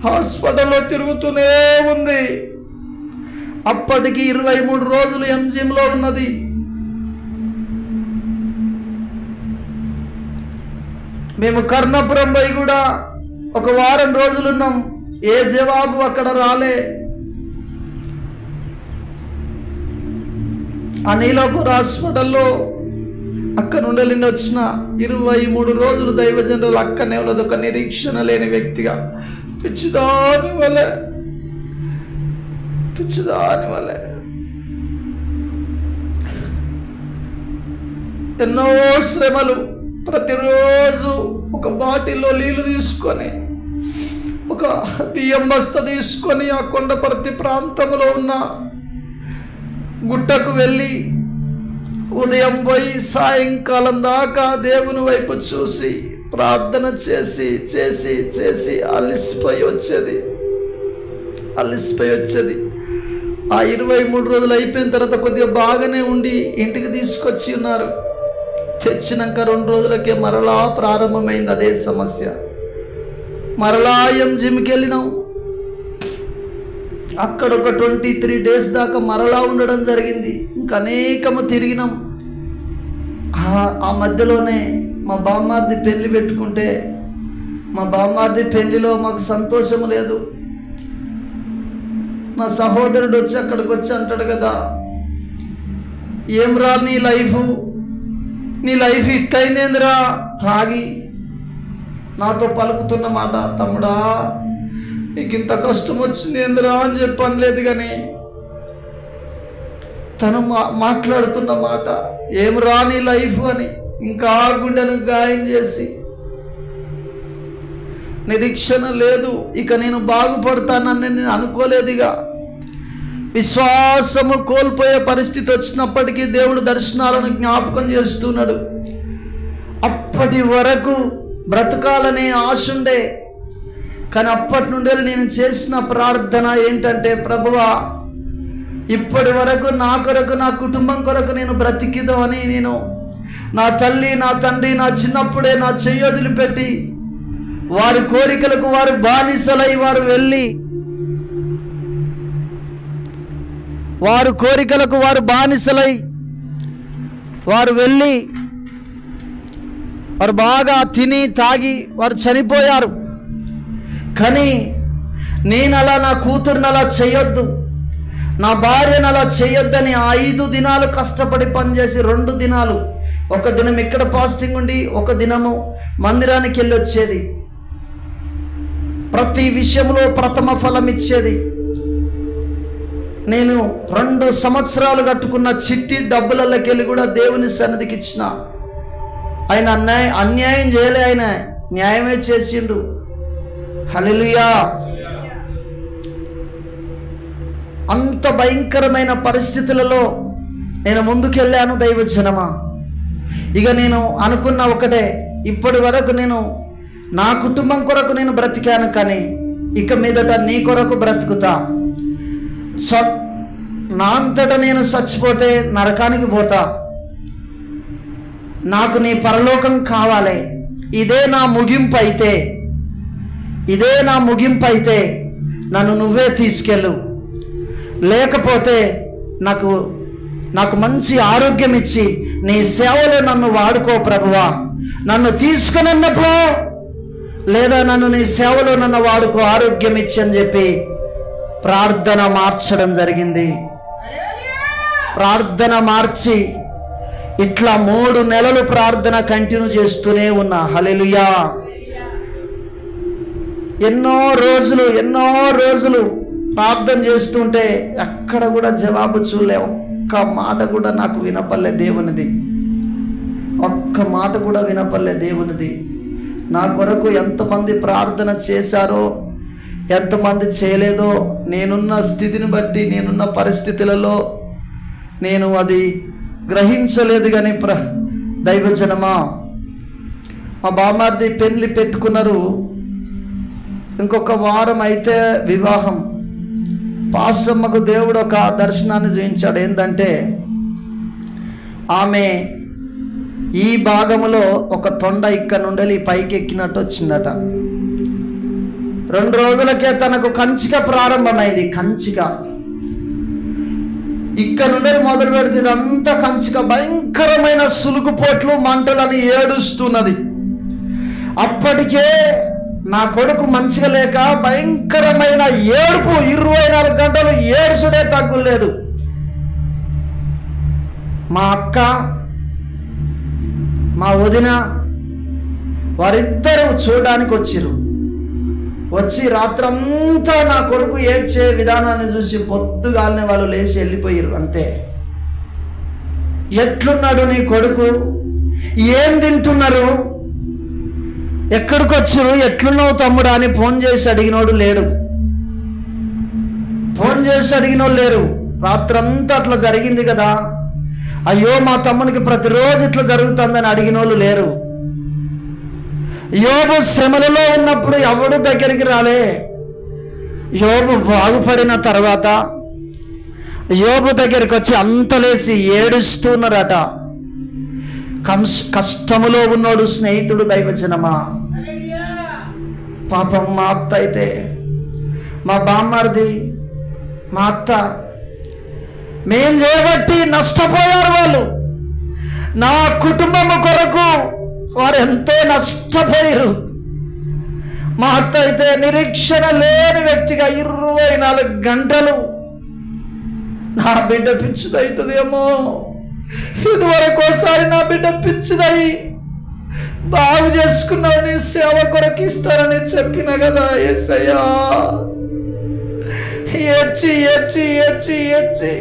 హాస్పిటల్లో తిరుగుతూనే ఉంది. అప్పటికి 23 రోజులు ఎంజిఎంలో ఉన్నది. మేము కర్ణపురం పోయి కూడా 1 వారం రోజులు ఉన్నాం, ఏ జవాబు అక్కడ రాలే. ఆ నీలోఫర్ హాస్పిటల్లో అక్కడ నుండి వచ్చిన 23 రోజులు దైవజనులు అక్కనే ఉన్నది. ఒక నిరీక్షణ లేని వ్యక్తిగా పిచ్చిదాని వలె ఎన్నో శ్రమలు. ప్రతిరోజు ఒక బాటిల్లో నీళ్లు తీసుకొని, ఒక బియ్యం బస్తా తీసుకొని ఆ కొండపర్తి ప్రాంతంలో ఉన్న గుట్టకు వెళ్ళి ఉదయం పోయి సాయంకాలం దాకా దేవుని వైపు చూసి ప్రార్థన చేసి చేసి చేసి అలసిపోయి వచ్చేది. ఆ 23 రోజులు అయిపోయిన తర్వాత కొద్దిగా బాగానే ఉండి ఇంటికి తీసుకొచ్చి ఉన్నారు. తెచ్చినాక 2 రోజులకే మరలా ప్రారంభమైంది అదే సమస్య. మరలా ఎంజిమ్కి వెళ్ళినాం. అక్కడ ఒక 23 డేస్ దాకా మరలా ఉండడం జరిగింది. ఇంకా అనేకము తిరిగినాం. ఆ మధ్యలోనే మా బామ్మార్ది పెళ్లి పెట్టుకుంటే, మా బామ్మార్ది పెళ్లిలో మాకు సంతోషం లేదు. నా సహోదరుడు వచ్చి అక్కడికి వచ్చి అంటాడు కదా, ఏం రా నీ లైఫ్, నీ లైఫ్ ఇట్టయిందేందిరా, తాగి నాతో పలుకుతున్న మాట, తమ్ముడా నీకు ఇంత కష్టం వచ్చింది ఏందిరా అని చెప్పి అనలేదు. కానీ తను మాట్లాడుతున్న మాట, ఏమిరా నీ లైఫ్ అని ఇంకా గుండెను గాయం చేసి, నిరీక్షణ లేదు, ఇక నేను బాగుపడతానని నేను అనుకోలేదుగా. విశ్వాసము కోల్పోయే పరిస్థితి వచ్చినప్పటికీ దేవుడు దర్శనాలను జ్ఞాపకం చేస్తున్నాడు. అప్పటి వరకు బ్రతకాలనే ఆశ ఉండే, కానీ అప్పటి నుండి నేను చేసిన ప్రార్థన ఏంటంటే, ప్రభువా ఇప్పటి వరకు నా కొరకు, నా కుటుంబం కొరకు నేను బ్రతికిదామని నేను నా తల్లి, నా తండ్రి నా చిన్నప్పుడే నా చెయ్యి వదిలిపెట్టి వారి కోరికలకు వారు బానిసలై వారు వెళ్ళి, వారు కోరికలకు వారు బానిసలై వారు వెళ్ళి వారు బాగా తిని తాగి వారు చనిపోయారు. కానీ నేను అలా, నా కూతురుని అలా చేయొద్దు, నా భార్యను అలా చేయొద్దని 5 దినాలు కష్టపడి పనిచేసి 2 దినాలు, ఒక దినం ఇక్కడ ఫాస్టింగ్ ఉండి ఒక దినము మందిరానికి వెళ్ళి వచ్చేది. ప్రతి విషయంలో ప్రథమ ఫలం ఇచ్చేది. నేను 2 సంవత్సరాలు కట్టుకున్న చిట్టి డబ్బులకి వెళ్ళి కూడా దేవుని సన్నిధికి ఇచ్చిన. ఆయన అన్యాయం చేయలే, ఆయన న్యాయమే చేసిండు. హల్లెలూయా. అంత భయంకరమైన పరిస్థితులలో నేను ముందుకెళ్ళాను దైవజనమా. ఇక నేను అనుకున్న ఒకటే, ఇప్పటి వరకు నేను నా కుటుంబం కొరకు నేను బ్రతికాను, కానీ ఇక మీదట నీ కొరకు బ్రతుకుతా. నా అంతటా నేను చచ్చిపోతే నరకానికి పోతా, నాకు నీ పరలోకం కావాలి. ఇదే నా ముగింపు అయితే నన్ను నువ్వే తీసుకెళ్ళు, లేకపోతే నాకు మంచి ఆరోగ్యం ఇచ్చి నీ సేవలో నన్ను వాడుకో ప్రభువా, నన్ను తీసుకున్నప్పుడు, లేదా నన్ను నీ సేవలో నన్ను వాడుకో, ఆరోగ్యం ఇచ్చి అని చెప్పి ప్రార్థన మార్చడం జరిగింది. ప్రార్థన మార్చి ఇట్లా 3 నెలలు ప్రార్థన కంటిన్యూ చేస్తూనే ఉన్నా. హల్లెలూయా. ఎన్నో రోజులు ప్రార్థన చేస్తుంటే ఎక్కడ కూడా జవాబు చూడలే. ఒక్క మాట కూడా నాకు వినపల్లే దేవునిది, ఒక్క మాట కూడా వినపల్లే దేవునిది. నా కొరకు ఎంతమంది ప్రార్థన చేశారో, ఎంతమంది చేయలేదో, నేనున్న స్థితిని బట్టి, నేనున్న పరిస్థితులలో నేను అది గ్రహించలేదు. కానీ దైవజనమా, మా బామ్మారిది పెళ్లి పెట్టుకున్నారు, ఇంకొక వారం అయితే వివాహం. పాస్టమ్మకు దేవుడు ఒక దర్శనాన్ని చూపించాడు. ఏంటంటే, ఆమె ఈ భాగంలో ఒక తొండ ఇక్కడ నుండి పైకి ఎక్కినట్టు వచ్చిందట. 2 రోజులకే తనకు కంచిక ప్రారంభమైంది. కంచిక ఇక్కడ నుండి మొదలు పెడితే ఇదంతా కంచిక, భయంకరమైన సులుకుపోట్లు, మంటలని ఏడుస్తున్నది. అప్పటికే నా కొడుకు మంచిగా లేక భయంకరమైన ఏడుపు, 24 గంటలు ఏడుసుడే తగ్గులేదు. మా అక్క, మా వదిన వారిద్దరూ చూడడానికి వచ్చి రాత్రంతా నా కొడుకు ఏడ్చే విధానాన్ని చూసి పొద్దుగాలనే వాళ్ళు లేచి వెళ్ళిపోయారు. అంతే. ఎట్లున్నాడు నీ కొడుకు, ఏం తింటున్నారు, ఎక్కడికి వచ్చారు, ఎట్లున్నావు తమ్ముడా అని ఫోన్ చేసి అడిగినోడు లేడు. రాత్రంతా అట్లా జరిగింది కదా, అయ్యో మా తమ్మునికి ప్రతిరోజు ఇట్లా జరుగుతుందని అడిగినోళ్ళు లేరు. యోబు శ్రమలలో ఉన్నప్పుడు ఎవడు దగ్గరికి రాలే. యోబు బాగుపడిన తర్వాత యోబు దగ్గరికి వచ్చి అంతలేసి ఏడుస్తున్నారట. కష్టములో ఉన్నోడు స్నేహితుడు దైవజనమా. పాపం మా అత్త అయితే, మా బామ్మారిది, మా అత్త, మేం చేయబట్టి నష్టపోయారు వాళ్ళు. నా కుటుంబం కొరకు వారు ఎంతో నష్టపోయారు. మా అత్త అయితే నిరీక్షణ లేని వ్యక్తిగా 24 గంటలు నా బిడ్డ పిచ్చుదవుతుందేమో, ఇదివరకు ఒకసారి నా బిడ్డ పిచ్చిదయి బాగు చేసుకున్నావు, నీ సేవ కొరకు ఇస్తారని చెప్పిన కదా యేసయ్యా. ఏడ్చి ఏడ్చి ఏడ్చి ఏడ్చి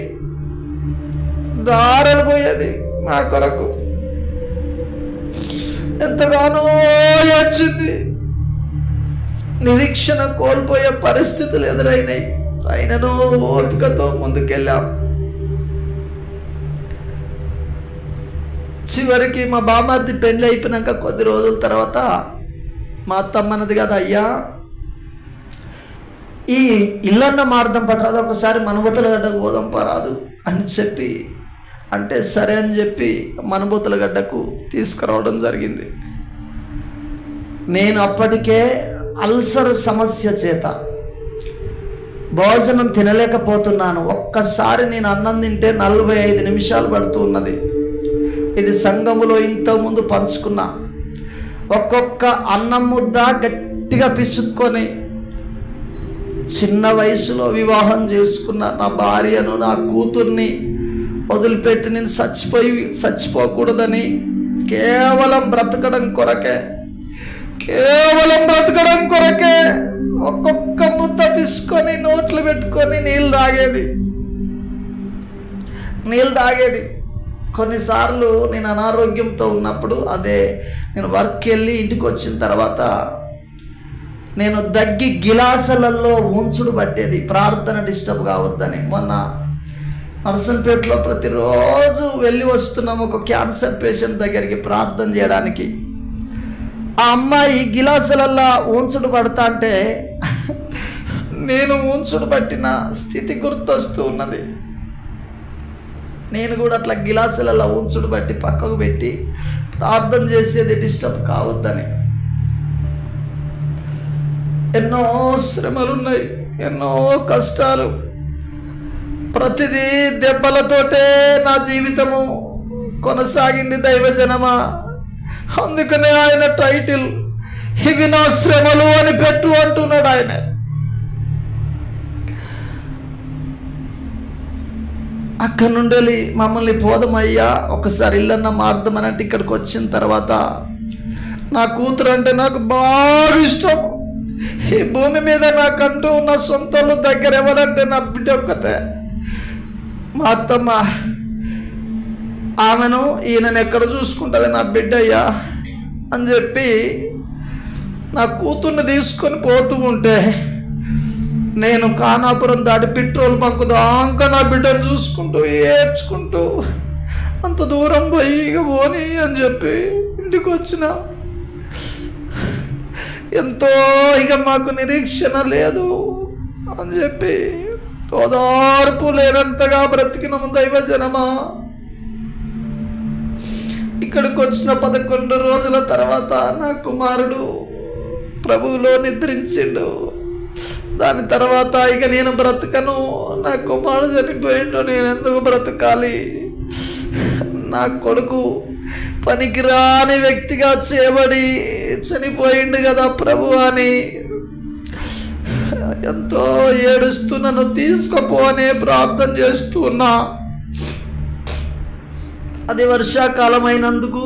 దారలు పోయేది నా కొరకు, ఎంతగానో ఏడ్చింది. నిరీక్షణ కోల్పోయే పరిస్థితులు ఎదురైనాయి, ఆయనను ఓపికతో ముందుకెళ్ళాం. చివరికి మా బామార్ది పెళ్ళి అయిపోయినాక కొద్ది రోజుల తర్వాత మా అత్తమ్మ అన్నది కదా, అయ్యా ఈ ఇల్లన్న మార్దం పట్టరాదు, ఒకసారి మనబూతల గడ్డకు పోదాం పరాదు అని చెప్పి అంటే సరే అని చెప్పి మనబూతల గడ్డకు తీసుకురావడం జరిగింది. నేను అప్పటికే అల్సర్ సమస్య చేత భోజనం తినలేకపోతున్నాను. ఒక్కసారి నేను అన్నం తింటే 45 నిమిషాలు పడుతూ ఉన్నది. ఇది సంఘములో ఇంతకుముందు పంచుకున్నా. ఒక్కొక్క అన్నం ముద్ద గట్టిగా పిసుక్కొని చిన్న వయసులో వివాహం చేసుకున్న నా భార్యను, నా కూతుర్ని వదిలిపెట్టి నేను చచ్చిపోకూడదని కేవలం బ్రతకడం కొరకే ఒక్కొక్క ముద్ద పిసుకొని నోట్లు పెట్టుకొని నీళ్ళు తాగేది. కొన్నిసార్లు నేను అనారోగ్యంతో ఉన్నప్పుడు నేను వర్క్ వెళ్ళి ఇంటికి వచ్చిన తర్వాత నేను దగ్గి గిలాసులలో ఉంచుడు పట్టేది, ప్రార్థన డిస్టర్బ్ కావద్దని. మొన్న నర్సంపేటలో ప్రతిరోజు వెళ్ళి వస్తున్నాము ఒక క్యాన్సర్ పేషెంట్ దగ్గరికి ప్రార్థన చేయడానికి. ఆ అమ్మాయి గిలాసులల్లో ఉంచుడు పడతా అంటే నేను ఉంచుడు పట్టిన స్థితి గుర్తొస్తూ ఉన్నది. నేను కూడా అట్లా గిలాసులలో ఉంచుడు బట్టి పక్కకు పెట్టి ప్రార్థన చేసేది, డిస్టర్బ్ కావద్దని. ఎన్నో శ్రమలున్నాయి, ఎన్నో కష్టాలు, ప్రతిదీ దెబ్బలతోటే నా జీవితము కొనసాగింది దైవజనమా. అందుకనే ఆయన టైటిల్ ఇవి నా శ్రమలు అని పెట్టు అంటున్నాడు ఆయన. అక్కడి నుండి మమ్మల్ని పోదమయ్యా ఒకసారి ఇల్లన్న మార్దమని అంటే ఇక్కడికి వచ్చిన తర్వాత నా కూతురు అంటే నాకు బాగా ఇష్టం. ఈ భూమి మీద నాకంటూ ఉన్న సొంతలు దగ్గర ఎవరంటే నా బిడ్డ ఒక్కతే. మా అత్తమ్మ ఆమెను ఈయనను ఎక్కడ చూసుకుంటుంది నా బిడ్డయ్యా అని చెప్పి నా కూతుర్ని తీసుకొని పోతూ ఉంటే నేను ఖానాపురం దాటి పెట్రోల్ బంక్ దాకా నా బిడ్డను చూసుకుంటూ ఏడ్చుకుంటూ అంత దూరం పోయి ఇక పోనీ అని చెప్పి ఇంటికి వచ్చిన. ఎంతో ఇక మాకు నిరీక్షణ లేదు అని చెప్పి ఓదార్పు లేనంతగా బ్రతికినము దైవజనమా. ఇక్కడికి వచ్చిన 11 రోజుల తర్వాత నా కుమారుడు ప్రభువులో నిద్రించిండు. దాని తర్వాత ఇక నేను బ్రతకను, నా కుమారుడు చనిపోయిండు, నేను ఎందుకు బ్రతకాలి, నా కొడుకు పనికిరాని వ్యక్తిగా చేయబడి చనిపోయిండు కదా ప్రభు అని ఎంతో ఏడుస్తూ నన్ను తీసుకుపో అనే ప్రార్థన చేస్తూ ఉన్నా. అది వర్షాకాలం అయినందుకు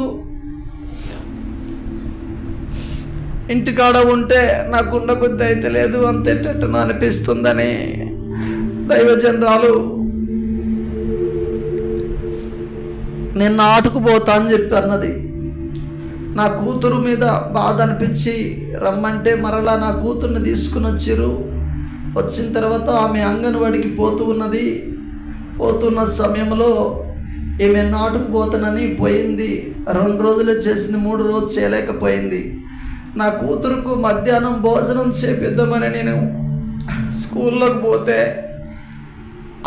ఇంటికాడ ఉంటే నాకు ఉండబుద్ధి అయితే లేదు, అంతేటట్టున అనిపిస్తుందని దైవజనరాలు నేను నాటుకుపోతా అని చెప్పి అన్నది. నా కూతురు మీద బాధ అనిపించి రమ్మంటే మరలా నా కూతుర్ని తీసుకుని వచ్చిర్రు. వచ్చిన తర్వాత ఆమె అంగన్వాడికి పోతున్న సమయంలో ఈమె నాటుకుపోతానని పోయింది. 2 రోజులే చేసింది, 3 రోజులు చేయలేకపోయింది. నా కూతురుకు మధ్యాహ్నం భోజనం చేపిద్దామని నేను స్కూల్లోకి పోతే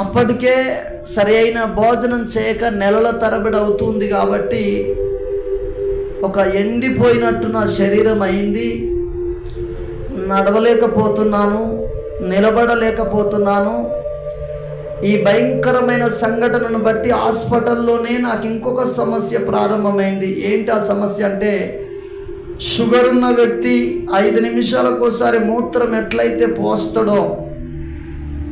అప్పటికే సరి అయిన భోజనం చేయక నెలల తరబడి అవుతుంది. కాబట్టి ఒక ఎండిపోయినట్టు నా శరీరం అయింది. నడవలేకపోతున్నాను, నిలబడలేకపోతున్నాను. ఈ భయంకరమైన సంఘటనను బట్టి హాస్పిటల్లోనే నాకు ఇంకొక సమస్య ప్రారంభమైంది. ఏంటి ఆ సమస్య అంటే, షుగర్ ఉన్న వ్యక్తి 5 నిమిషాలకు ఒకసారి మూత్రం ఎట్లయితే పోస్తాడో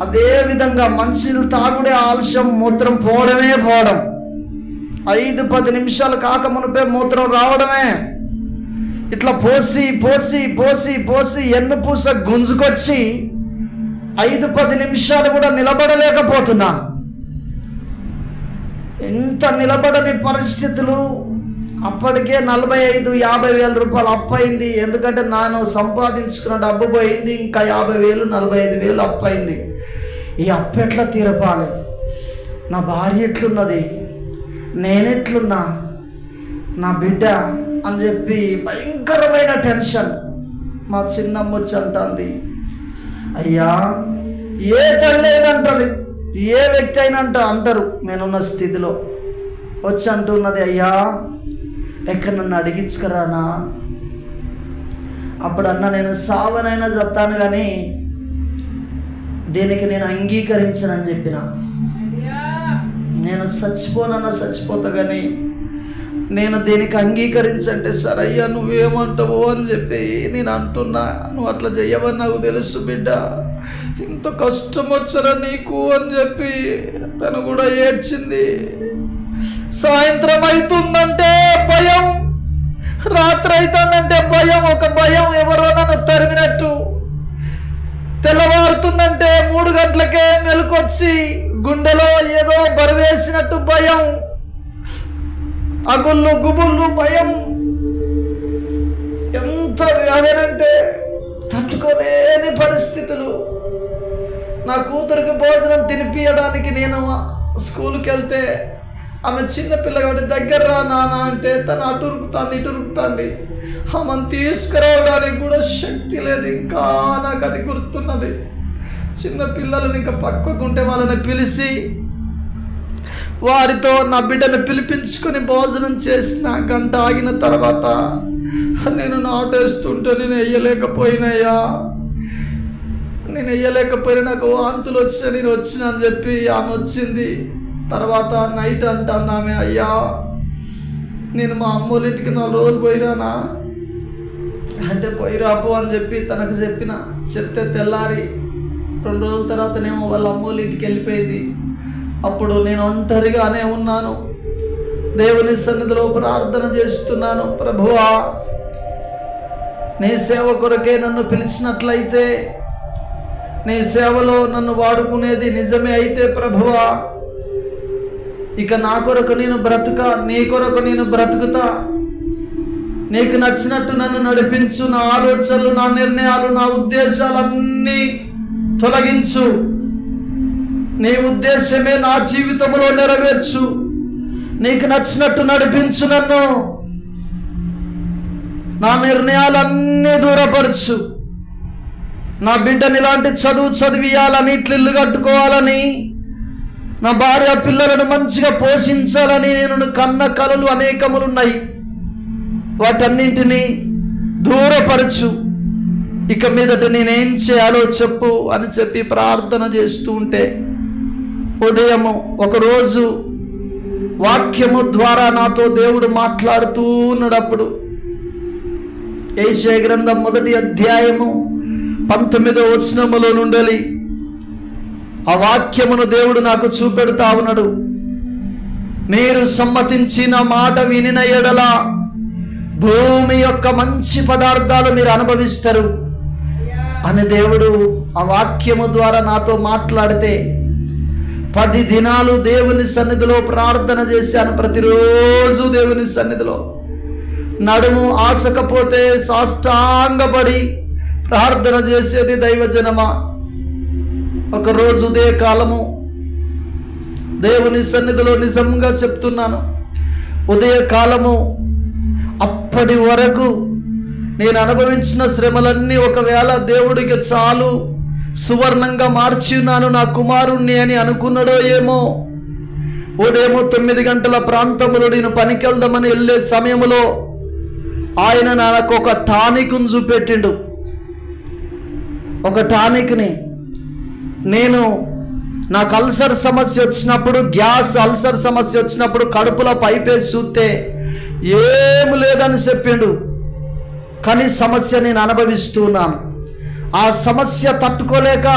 అదే విధంగా మంచినీళ్ళు తాగుడే ఆలస్యం, మూత్రం పోవడం. 5-10 నిమిషాలు కాక మునిపే మూత్రం రావడమే. ఇట్లా పోసి పోసి పోసి పోసి ఎన్నుపూస గుంజుకొచ్చి 5-10 నిమిషాలు కూడా నిలబడలేకపోతున్నాను. ఇంత నిలబడని పరిస్థితులు. అప్పటికే 45-50 వేల రూపాయలు అప్పయింది. ఎందుకంటే నేను సంపాదించుకున్న డబ్బు పోయింది, ఇంకా 50,000 45,000 అప్పయింది. ఈ అప్పు ఎట్లా తీరపాలి? నా భార్య ఎట్లున్నది, నేనెట్లున్నా, నా బిడ్డ అని చెప్పి భయంకరమైన టెన్షన్. మా చిన్నమ్మ వచ్చి అంటుంది, అయ్యా ఏ తల్లి అయినంటది, ఏ వ్యక్తి అయినా అంటారు నేనున్న స్థితిలో వచ్చి అంటున్నది, అయ్యా ఎక్కడ నన్ను అడిగించుకరానా? అప్పుడన్నా నేను సావనైనా చస్తాను కానీ దీనికి నేను అంగీకరించనని చెప్పిన. నేను చచ్చిపోనన్నా చచ్చిపోతా కానీ నేను దీనికి అంగీకరించంటే సరయ్యా నువ్వేమంటావు అని చెప్పి నేను అంటున్నా. నువ్వు అట్లా చెయ్యవని నాకు తెలుసు బిడ్డ, ఇంత కష్టం వచ్చరా నీకు అని చెప్పి తను కూడా ఏడ్చింది. సాయంత్రం అవుతుందంటే భయం, రాత్రి అవుతుందంటే భయం, ఒక భయం ఎవరో నన్ను తరిమినట్టు. తెల్లవారుతుందంటే 3 గంటలకే మెలకొచ్చి గుండెలో ఏదో బరువేసినట్టు భయం, అగుళ్ళు గుబుళ్ళు భయం. ఎంత వ్యాధనంటే తట్టుకోలేని పరిస్థితులు. నా కూతురికి భోజనం తినిపించడానికి నేను స్కూల్కి వెళ్తే ఆమె చిన్నపిల్ల కాబట్టి దగ్గర రా నాన్న అంటే తను అటు ఉరుకుతుంది ఇటు ఉరుకుతుంది. ఆమెను తీసుకురావడానికి కూడా శక్తి లేదు. ఇంకా నాకు అది గుర్తున్నది. చిన్న పిల్లలను ఇంకా పక్కకుంటే వాళ్ళని పిలిచి వారితో నా బిడ్డను పిలిపించుకొని భోజనం చేసిన గంట ఆగిన తర్వాత నేను నాటేస్తుంటే నేను వెయ్యలేకపోయినాయా, నేను వెయ్యలేకపోయినా, నాకు వాంతులు వచ్చినా నేను వచ్చినా అని చెప్పి ఆమె వచ్చింది. తర్వాత నైట్ అంటాను ఆమె, అయ్యా నేను మా అమ్మోళ్ళ ఇంటికి 4 రోజులు పోయిరానా అంటే పోయిరాపు అని చెప్పి తనకు చెప్పిన. చెప్తే తెల్లారి 2 రోజుల తర్వాతనేమో వాళ్ళ అమ్మోళ్ళ ఇంటికి వెళ్ళిపోయింది. అప్పుడు నేను ఒంటరిగానే ఉన్నాను. దేవుని సన్నిధిలో ప్రార్థన చేస్తున్నాను, ప్రభువా నీ సేవ కొరకే నన్ను పిలిచినట్లయితే, నీ సేవలో నన్ను వాడుకునేది నిజమే అయితే ప్రభువా, ఇక నా కొరకు నేను బ్రతుకా, నీ కొరకు నేను బ్రతుకుతా. నీకు నచ్చినట్టు నన్ను నడిపించు. నా ఆలోచనలు, నా నిర్ణయాలు, నా ఉద్దేశాలన్నీ తొలగించు. నీ ఉద్దేశమే నా జీవితంలో నెరవేర్చు. నీకు నచ్చినట్టు నడిపించు నన్ను. నా నిర్ణయాలన్నీ దూరపరచు. నా బిడ్డని ఇలాంటి చదువు చదివియాలని, ఇల్లు కట్టుకోవాలని, నా భార్య పిల్లలను మంచిగా పోషించాలని నేను కన్న కలలు అనేకములున్నాయి. వాటన్నింటినీ దూరపరచు. ఇక మీదట నేనేం చేయాలో చెప్పు అని చెప్పి ప్రార్థన చేస్తూ ఉంటే ఉదయము ఒకరోజు వాక్యము ద్వారా నాతో దేవుడు మాట్లాడుతూ ఉన్నప్పుడు యెషయా గ్రంథం 1వ అధ్యాయము 19వ వచనములో నుండి ఆ వాక్యమును దేవుడు నాకు చూపెడతా ఉన్నాడు. మీరు సమ్మతించిన మాట వినిన ఎడల భూమి యొక్క మంచి పదార్థాలు మీరు అనుభవిస్తారు అని దేవుడు ఆ వాక్యము ద్వారా నాతో మాట్లాడితే 10 దినాలు దేవుని సన్నిధిలో ప్రార్థన చేశాను. ప్రతిరోజు దేవుని సన్నిధిలో నడుము ఆసకపోతే సాష్టాంగపడి ప్రార్థన చేసేది దైవజనమా. ఒకరోజు ఉదయకాలము దేవుని సన్నిధిలో నిజంగా చెప్తున్నాను, ఉదయకాలము అప్పటి వరకు నేను అనుభవించిన శ్రమలన్నీ ఒకవేళ దేవుడికి చాలు సువర్ణంగా మార్చి ఉన్నాను నా కుమారుణ్ణి అని అనుకున్నాడో ఏమో. ఉదయం 9 గంటల ప్రాంతంలో నేను పనికి వెళ్దామని వెళ్ళే సమయంలో ఆయన నాకు ఒక టానిక్ను చూపెట్టిండు. ఒక టానిక్ని నేను నాకు అల్సర్ సమస్య వచ్చినప్పుడు, గ్యాస్ అల్సర్ సమస్య వచ్చినప్పుడు కడుపులో పైపేసి చూస్తే ఏమి లేదని చెప్పిండు. కానీ సమస్య నేను అనుభవిస్తున్నాను. ఆ సమస్య తట్టుకోలేక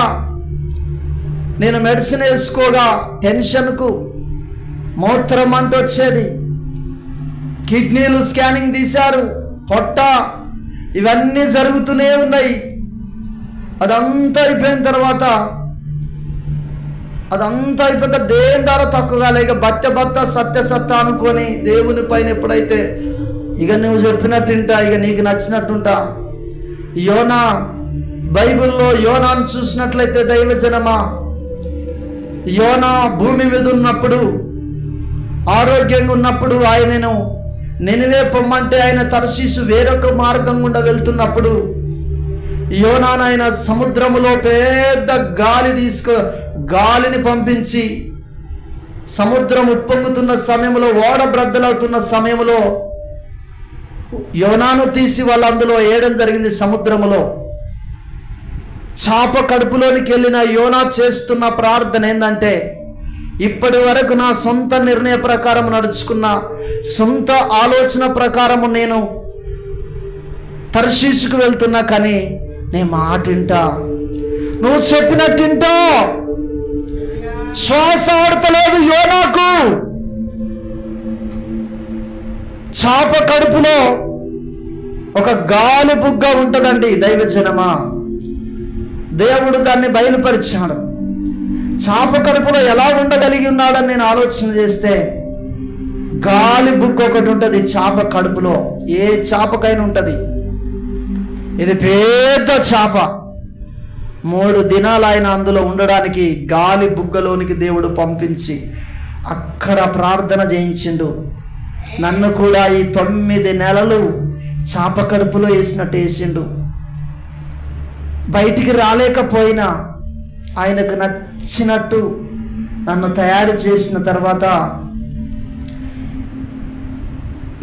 నేను మెడిసిన్ వేసుకోగా టెన్షన్కు మూత్రం అంటూ వచ్చేది, కిడ్నీలు స్కానింగ్ తీశారు, పొట్ట, ఇవన్నీ జరుగుతూనే ఉన్నాయి. అదంతా అయిపోయిన తర్వాత దేని ద్వారా తక్కువగా లేక భర్త సత్య అనుకొని దేవుని పైన ఎప్పుడైతే ఇక నువ్వు చెప్పినట్టు వింటా, ఇక నీకు నచ్చినట్టుంటా. యోనా, బైబిల్లో యోనాను చూసినట్లయితే దైవజనమా, యోనా భూమి మీద ఉన్నప్పుడు, ఆరోగ్యంగా ఉన్నప్పుడు, ఆయనను నినివే పొమ్మంటే ఆయన తర్షీసు వేరొక మార్గం గుండా వెళ్తున్నప్పుడు యోనాను ఆయన సముద్రములో పెద్ద గాలిని పంపించి సముద్రం ఉప్పొంగుతున్న సమయంలో, ఓడ బ్రద్దలవుతున్న సమయంలో యోనాను తీసి వాళ్ళు అందులో వేయడం జరిగింది సముద్రములో. చాప కడుపులోనికి వెళ్ళిన యోనా చేస్తున్న ప్రార్థన ఏంటంటే, ఇప్పటి వరకు నా సొంత నిర్ణయ ప్రకారం నడుచుకున్న, సొంత ఆలోచన ప్రకారము నేను తర్షీసుకు వెళ్తున్నా, కానీ నీ మాట వింటా, నువ్వు చెప్పినట్టు వింటా. శ్వాస ఆడతలేదు యోనాకు. చాప కడుపులో ఒక గాలి బుగ్గ ఉంటుందండి దైవజనమా, దేవుడు దాన్ని బయలుపరిచాడు. చాప కడుపులో ఎలా ఉండగలిగి ఉన్నాడని నేను ఆలోచన చేస్తే, గాలి బుగ్గ ఒకటి ఉంటుంది చాప కడుపులో. ఏ చాపకైనా ఉంటుంది. ఇది పెద్ద చాప. 3 దినాలు ఆయన అందులో ఉండడానికి గాలి బుగ్గలోనికి దేవుడు పంపించి అక్కడ ప్రార్థన చేయించిండు. నన్ను కూడా ఈ 9 నెలలు చాప కడుపులో వేసినట్టు వేసిండు. బయటికి రాలేకపోయినా ఆయనకు నచ్చినట్టు నన్ను తయారు చేసిన తర్వాత,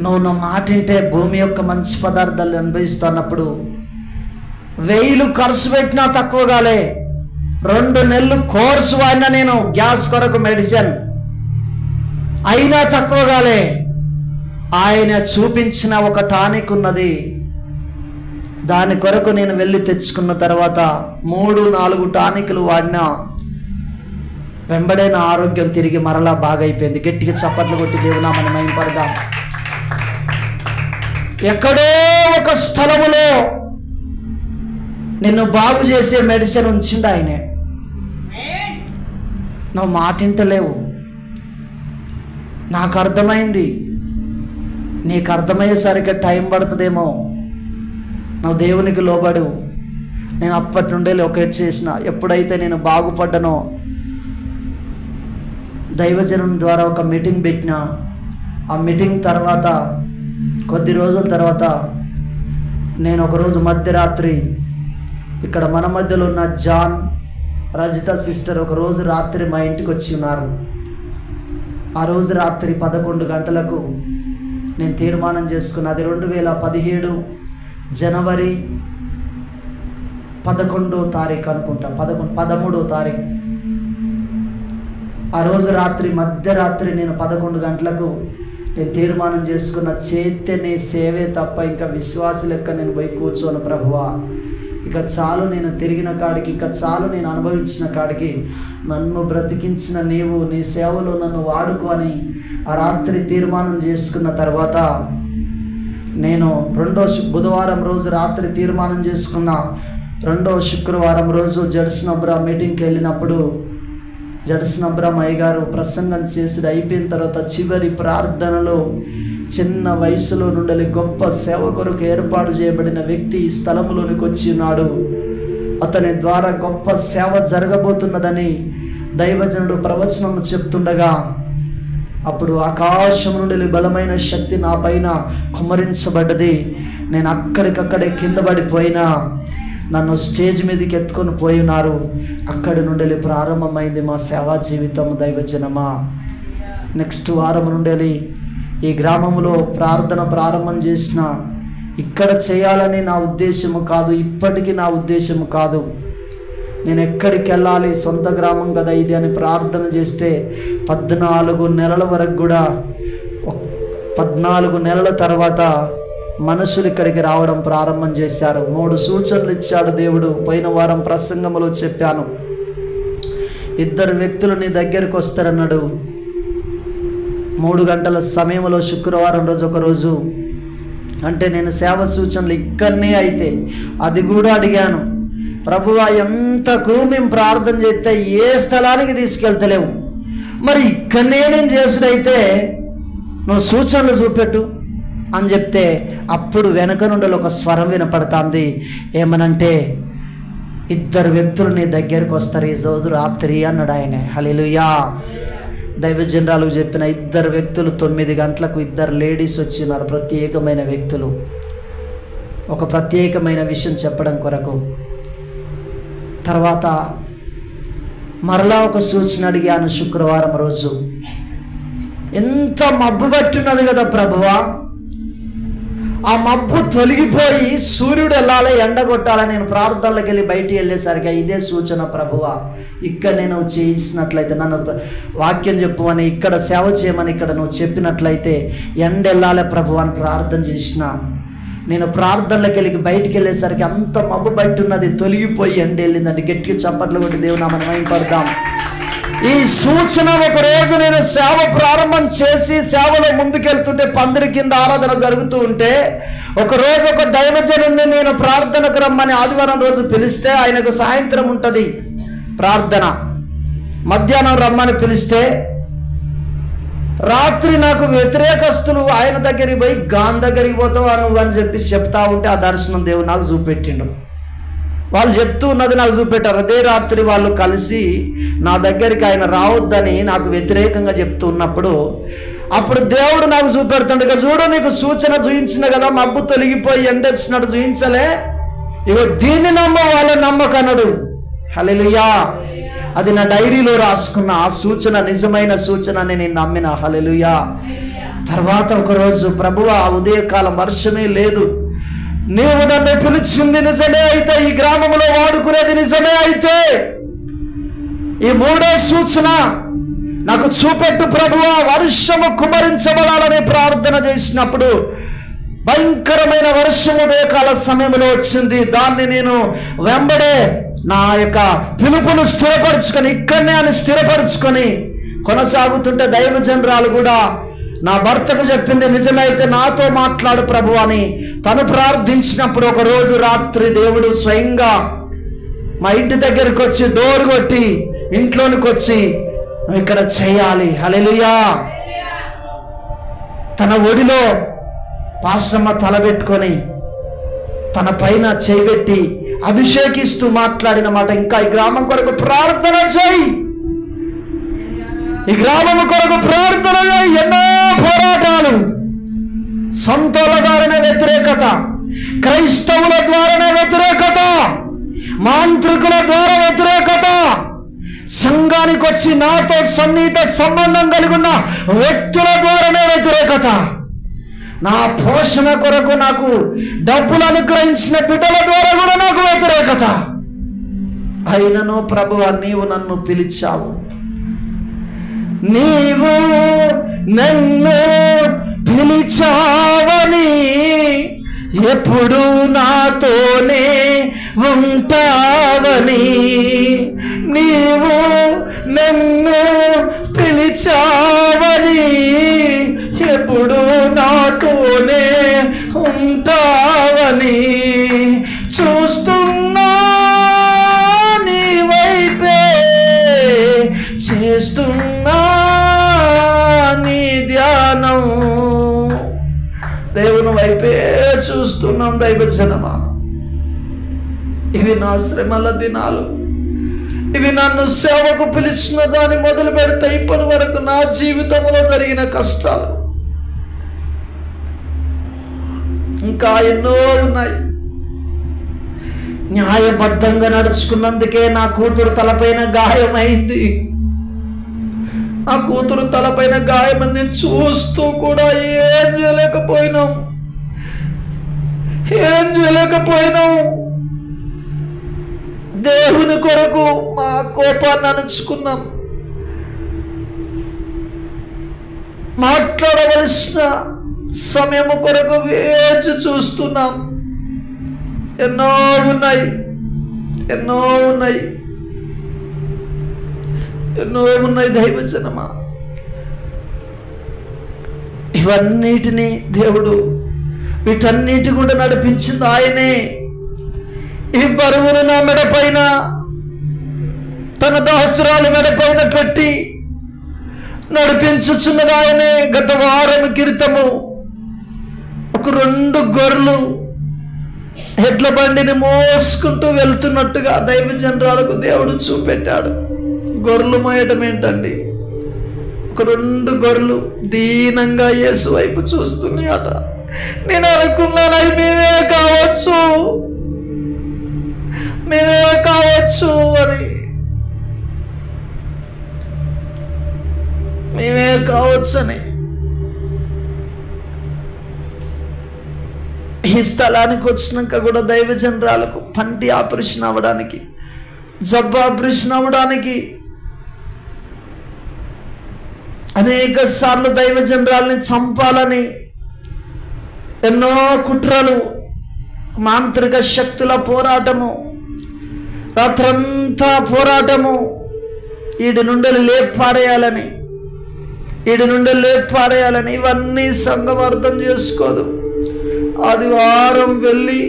నువ్వు నా మాట వింటే భూమి యొక్క మంచి పదార్థాలు అనుభవిస్తున్నప్పుడు 1000 ఖర్చు పెట్టినా తక్కువగాలే. 2 నెలలు కోర్సు వాడినా నేను, గ్యాస్ కొరకు మెడిసిన్, అయినా తక్కువగాలే. ఆయన చూపించిన ఒక టానిక్ ఉన్నది, దాని కొరకు నేను వెళ్ళి తెచ్చుకున్న తర్వాత 3-4 టానిక్లు వాడినా వెంబడే నా ఆరోగ్యం తిరిగి మరలా బాగైపోయింది. గట్టిగా చప్పట్లు కొట్టి దేవునామని మహిమపడదాం. ఎక్కడో ఒక స్థలములో నిన్ను బాగు చేసే మెడిసిన్ ఉంచిండు ఆయనే. నువ్వు మాటింటలేవు. నాకు అర్థమైంది, నీకు అర్థమయ్యేసరికి టైం పడుతుందేమో. నువ్వు దేవునికి లోబడు. నేను అప్పటి నుండే ఒకటి చేసిన, ఎప్పుడైతే నేను బాగుపడ్డానో దైవజనం ద్వారా ఒక మీటింగ్ పెట్టినా, ఆ మీటింగ్ తర్వాత కొద్ది రోజుల తర్వాత నేను ఒకరోజు మధ్యరాత్రి, ఇక్కడ మన మధ్యలో ఉన్న జాన్, రజిత సిస్టర్ ఒకరోజు రాత్రి మా ఇంటికి వచ్చి ఉన్నారు. ఆ రోజు రాత్రి 11 గంటలకు నేను తీర్మానం చేసుకున్నది 2017 జనవరి 11వ తారీఖు అనుకుంటా, 13వ తారీఖు. ఆ రోజు రాత్రి మధ్యరాత్రి నేను 11 గంటలకు నేను తీర్మానం చేసుకున్న, చేస్తే నీ సేవే తప్ప ఇంకా విశ్వాస లెక్క నేను పోయి కూర్చోను ప్రభువా, ఇక చాలు, నేను తిరిగిన కాడికి, ఇక చాలు, నేను అనుభవించిన కాడికి, నన్ను బ్రతికించిన నీవు నీ సేవలో నన్ను వాడుకో అని ఆ రాత్రి తీర్మానం చేసుకున్న తర్వాత, నేను బుధవారం రోజు రాత్రి తీర్మానం చేసుకున్న, 2వ శుక్రవారం రోజు జడ్సన్ అబ్రామ్ మీటింగ్కి వెళ్ళినప్పుడు జడ్సన్ అబ్రామ్ అయ్య గారు ప్రసంగం చేసి అయిపోయిన తర్వాత చివరి ప్రార్థనలో చిన్న వయసులో నుండి గొప్ప సేవ కొరకు ఏర్పాటు చేయబడిన వ్యక్తి ఈ స్థలంలోనికి వచ్చి ఉన్నాడు, అతని ద్వారా గొప్ప సేవ జరగబోతున్నదని దైవజనుడు ప్రవచనం చెప్తుండగా, అప్పుడు ఆకాశం నుండి బలమైన శక్తి నా పైన కుమ్మరించబడ్డది. నేను అక్కడికక్కడే కింద పడిపోయినా నన్ను స్టేజ్ మీదకి ఎత్తుకొని పోయినారు. అక్కడి నుండి ప్రారంభమైంది మా సేవా జీవితం దైవజనమా. నెక్స్ట్ వారం నుండి ఈ గ్రామంలో ప్రార్థన ప్రారంభం చేసిన, ఇక్కడ చేయాలని నా ఉద్దేశము కాదు, ఇప్పటికీ నా ఉద్దేశము కాదు. నేను ఎక్కడికి వెళ్ళాలి, సొంత గ్రామం కదా ఇది అని ప్రార్థన చేస్తే 14 నెలల వరకు కూడా, 14 నెలల తర్వాత మనుషులు ఇక్కడికి రావడం ప్రారంభం చేశారు. 3 సూచనలు ఇచ్చాడు దేవుడు. పోయిన వారం ప్రసంగంలో చెప్పాను, 2 వ్యక్తులు నీ దగ్గరికి వస్తారన్నాడు. 3 గంటల సమయంలో శుక్రవారం రోజు ఒకరోజు అంటే నేను సేవ సూచనలు ఇక్కడనే అయితే అది కూడా అడిగాను, ప్రభువా ఎంతకు మేము ప్రార్థన చేస్తే ఏ స్థలానికి తీసుకెళ్తలేవు, మరి ఇక్కడనే నేను చేసుడైతే నువ్వు సూచనలు చూపెట్టు అని చెప్తే అప్పుడు వెనక నుండి ఒక స్వరం వినపడుతుంది. ఏమనంటే 2 వ్యక్తులు నీ దగ్గరికి వస్తారు ఈ రోజు రాత్రి అన్నాడు ఆయన. హల్లెలూయా. దైవజనరాలకు చెప్పిన 2 వ్యక్తులు 9 గంటలకు 2 లేడీస్ వచ్చినారు, ప్రత్యేకమైన వ్యక్తులు, ఒక ప్రత్యేకమైన విషయం చెప్పడం కొరకు. తర్వాత మరలా ఒక సూచన అడిగాను శుక్రవారం రోజు. ఎంత మబ్బు పట్టున్నది కదా ప్రభువా, ఆ మబ్బు తొలగిపోయి సూర్యుడు వెళ్ళాలి, ఎండగొట్టాలని నేను ప్రార్థనలోకి వెళ్ళి బయటికి వెళ్ళేసరికి ఇదే సూచన ప్రభువా, ఇక్కడ నేను చేసినట్లయితే నన్ను వాక్యం చెప్పుమని, ఇక్కడ సేవ చేయమని ఇక్కడ నువ్వు చెప్పినట్లయితే ఎండ వెళ్ళాలి ప్రభు అని ప్రార్థన చేసిన. నేను ప్రార్థనలోకి వెళ్ళి బయటికి వెళ్ళేసరికి అంత మబ్బు బయట ఉన్నది తొలగిపోయి ఎండ వెళ్ళిందండి. గట్టిగా చప్పట్లు కొట్టి దేవుని నామమున మహిమపడదాం. ఈ సూచన ఒక రోజు నేను సేవ ప్రారంభం చేసి సేవలో ముందుకెళ్తుంటే పందిరి కింద ఆరాధన జరుగుతూ ఉంటే ఒకరోజు ఒక దైవజనుడిని నేను ప్రార్థనకు రమ్మని ఆదివారం రోజు పిలిస్తే ఆయనకు సాయంత్రం ఉంటుంది ప్రార్థన, మధ్యాహ్నం రమ్మని పిలిస్తే రాత్రి నాకు వ్యతిరేకస్తులు ఆయన దగ్గరికి పోయి గాన్ దగ్గరికి పోతావు నువ్వు అని చెప్పి చెప్తా ఉంటే ఆ దర్శనం దేవుడు నాకు చూపెట్టిండు. వాళ్ళు చెప్తూ ఉన్నది నాకు చూపెట్టారు. అదే రాత్రి వాళ్ళు కలిసి నా దగ్గరికి ఆయన రావద్దని నాకు వ్యతిరేకంగా చెప్తూ ఉన్నప్పుడు అప్పుడు దేవుడు నాకు చూపెడుతుండగా, చూడు నీకు సూచన చూయించిన కదా, మబ్బు తొలగిపోయి ఎండొచ్చినట్టు చూయించలే, ఇగో దీన్ని నమ్మ వాళ్ళ నమ్మకన్నాడు. హల్లెలూయా. అది నా డైరీలో రాసుకున్న ఆ సూచన నిజమైన సూచన అని నేను నమ్మిన. హల్లెలూయా. తర్వాత ఒకరోజు ప్రభువా ఉదయకాలం వర్షమే లేదు, నీవు నన్ను పిలిచింది నిజమే అయితే, ఈ గ్రామంలో వాడుకునేది నిజమే అయితే, ఈ 3వ సూచన నాకు చూపెట్టు ప్రభువా, వర్షము కుమరించబడాలని ప్రార్థన చేసినప్పుడు భయంకరమైన వర్షం ఉదయకాల సమయంలో వచ్చింది. దాన్ని నేను వెంబడే నా యొక్క పిలుపును స్థిరపరచుకొని ఇక్కడనే అని స్థిరపరచుకొని కొనసాగుతుంటే దైవజనరాలు కూడా నా భర్తకు చెప్పింది నిజమైతే నాతో మాట్లాడు ప్రభు అని తను ప్రార్థించినప్పుడు ఒక రోజు రాత్రి దేవుడు స్వయంగా మా ఇంటి దగ్గరికి వచ్చి డోర్ కొట్టి ఇంట్లోనికి వచ్చి నువ్వు ఇక్కడ చేయాలి. హల్లెలూయా. తన ఒడిలో పాశ్రమ తలబెట్టుకొని తన పైన చేయబెట్టి అభిషేకిస్తూ మాట్లాడిన మాట, ఇంకా ఈ గ్రామం కొరకు ప్రార్థన చేయి, ఈ గ్రామం కొరకు ప్రార్థన చేయి. ఎన్నో పోరాటాలు, సొంతల ద్వారానే వ్యతిరేకత, క్రైస్తవుల ద్వారానే వ్యతిరేకత, మాంత్రికుల ద్వారా వ్యతిరేకత, సంఘానికి వచ్చి నాతో సన్నిహిత సంబంధం కలిగి ఉన్న వ్యక్తుల ద్వారానే వ్యతిరేకత, నా పోషణ కొరకు నాకు డబ్బులు అనుగ్రహించిన బిడ్డల ద్వారా కూడా నాకు వ్యతిరేకత. అయినను ప్రభువా నీవు నన్ను పిలిచావు, నీవు నన్ను పిలిచావని ఎప్పుడు నాతోనే ఉంటావని, నీవు నన్ను పిలిచావని ఎప్పుడు నాతోనే ఉంటావని చూస్తున్నా నీ వైపే చేస్తున్నా నీ ధ్యానం. దేవుని వైపే చూస్తున్నాం దైవజనమా. ఇవి నా శ్రమల దినాలు, ఇవి నన్ను సేవకు పిలిచిన దాన్ని మొదలు పెడితే ఇప్పటి వరకు నా జీవితంలో జరిగిన కష్టాలు ఇంకా ఎన్నో ఉన్నాయి. న్యాయబద్ధంగా నడుచుకున్నందుకే నా కూతురు తలపైన గాయమైంది. నా కూతురు తలపైన గాయమైంది చూస్తూ కూడా ఏం చేయలేకపోయినాం. దేవుని కొరకు మా కోపాన్ని అణుచుకున్నాం. మాట్లాడవలసిన సమయం కొరకు వేచి చూస్తున్నాం. ఎన్నో ఉన్నాయి దైవజనమా. ఇవన్నిటినీ దేవుడు వీటన్నిటి కూడా నడిపించింది ఆయనే. ఈ బరువును నా మెడ పైన, తన దాసురాలు మెడ పైన పెట్టి నడిపించుచున్నది ఆయనే. గత వారం క్రితము ఒక 2 గొర్రెలు ఎడ్ల బండిని మోసుకుంటూ వెళ్తున్నట్టుగా దైవజనరాలకు దేవుడు చూపెట్టాడు. గొర్రెలు మోయటం ఏంటండి? ఒక 2 గొర్రెలు దీనంగా యేసు వైపు చూస్తున్నాయట. నేను అనుకున్నాను అవి మేమే కావచ్చు అని, మేమే కావచ్చు అని. ఈ స్థలానికి వచ్చినాక కూడా దైవజనరాలకు పంటి ఆపరేషన్ అవ్వడానికి, జబ్బు ఆపరేషన్ అవ్వడానికి అనేక సార్లు దైవజనరాల్ని చంపాలని ఎన్నో కుట్రలు, మాంత్రిక శక్తుల పోరాటము, రాత్రంతా పోరాటము. ఈడి నుండి లేపారేయాలని ఇవన్నీ సంఘం అర్థం చేసుకోదు. ఆదివారం వెళ్ళి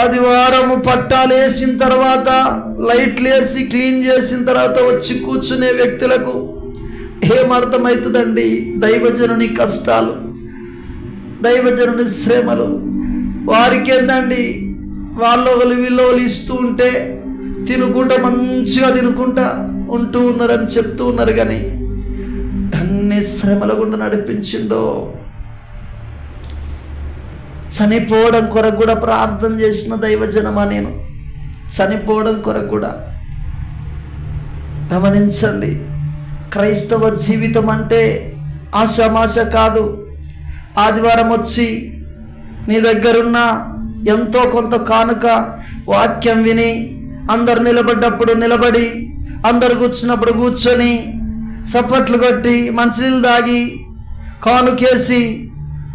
ఆదివారము పట్టాలు వేసిన తర్వాత, లైట్లు వేసి క్లీన్ చేసిన తర్వాత వచ్చి కూర్చునే వ్యక్తులకు ఏమర్థమవుతుందండి? దైవజనుని కష్టాలు, దైవజనుని శ్రమలు. వారికి ఏందండి, వాళ్ళు వీళ్ళు ఇస్తూ ఉంటే తినుకుంటా మంచిగా తినుకుంటా ఉంటూ ఉన్నారని చెప్తూ ఉన్నారు. కానీ అన్ని శ్రమల గుండా నడిపించిండో. చనిపోవడం కొరకు కూడా ప్రార్థన చేసిన దైవజనమా నేను, చనిపోవడం కొరకు కూడా. గమనించండి, క్రైస్తవ జీవితం అంటే ఆశామాష కాదు. ఆదివారం వచ్చి నీ దగ్గరున్న ఎంతో కొంత కానుక, వాక్యం విని, అందరు నిలబడ్డప్పుడు నిలబడి, అందరు కూర్చున్నప్పుడు కూర్చొని, చప్పట్లు కొట్టి, మంచినీళ్ళు తాగి, కానుకేసి,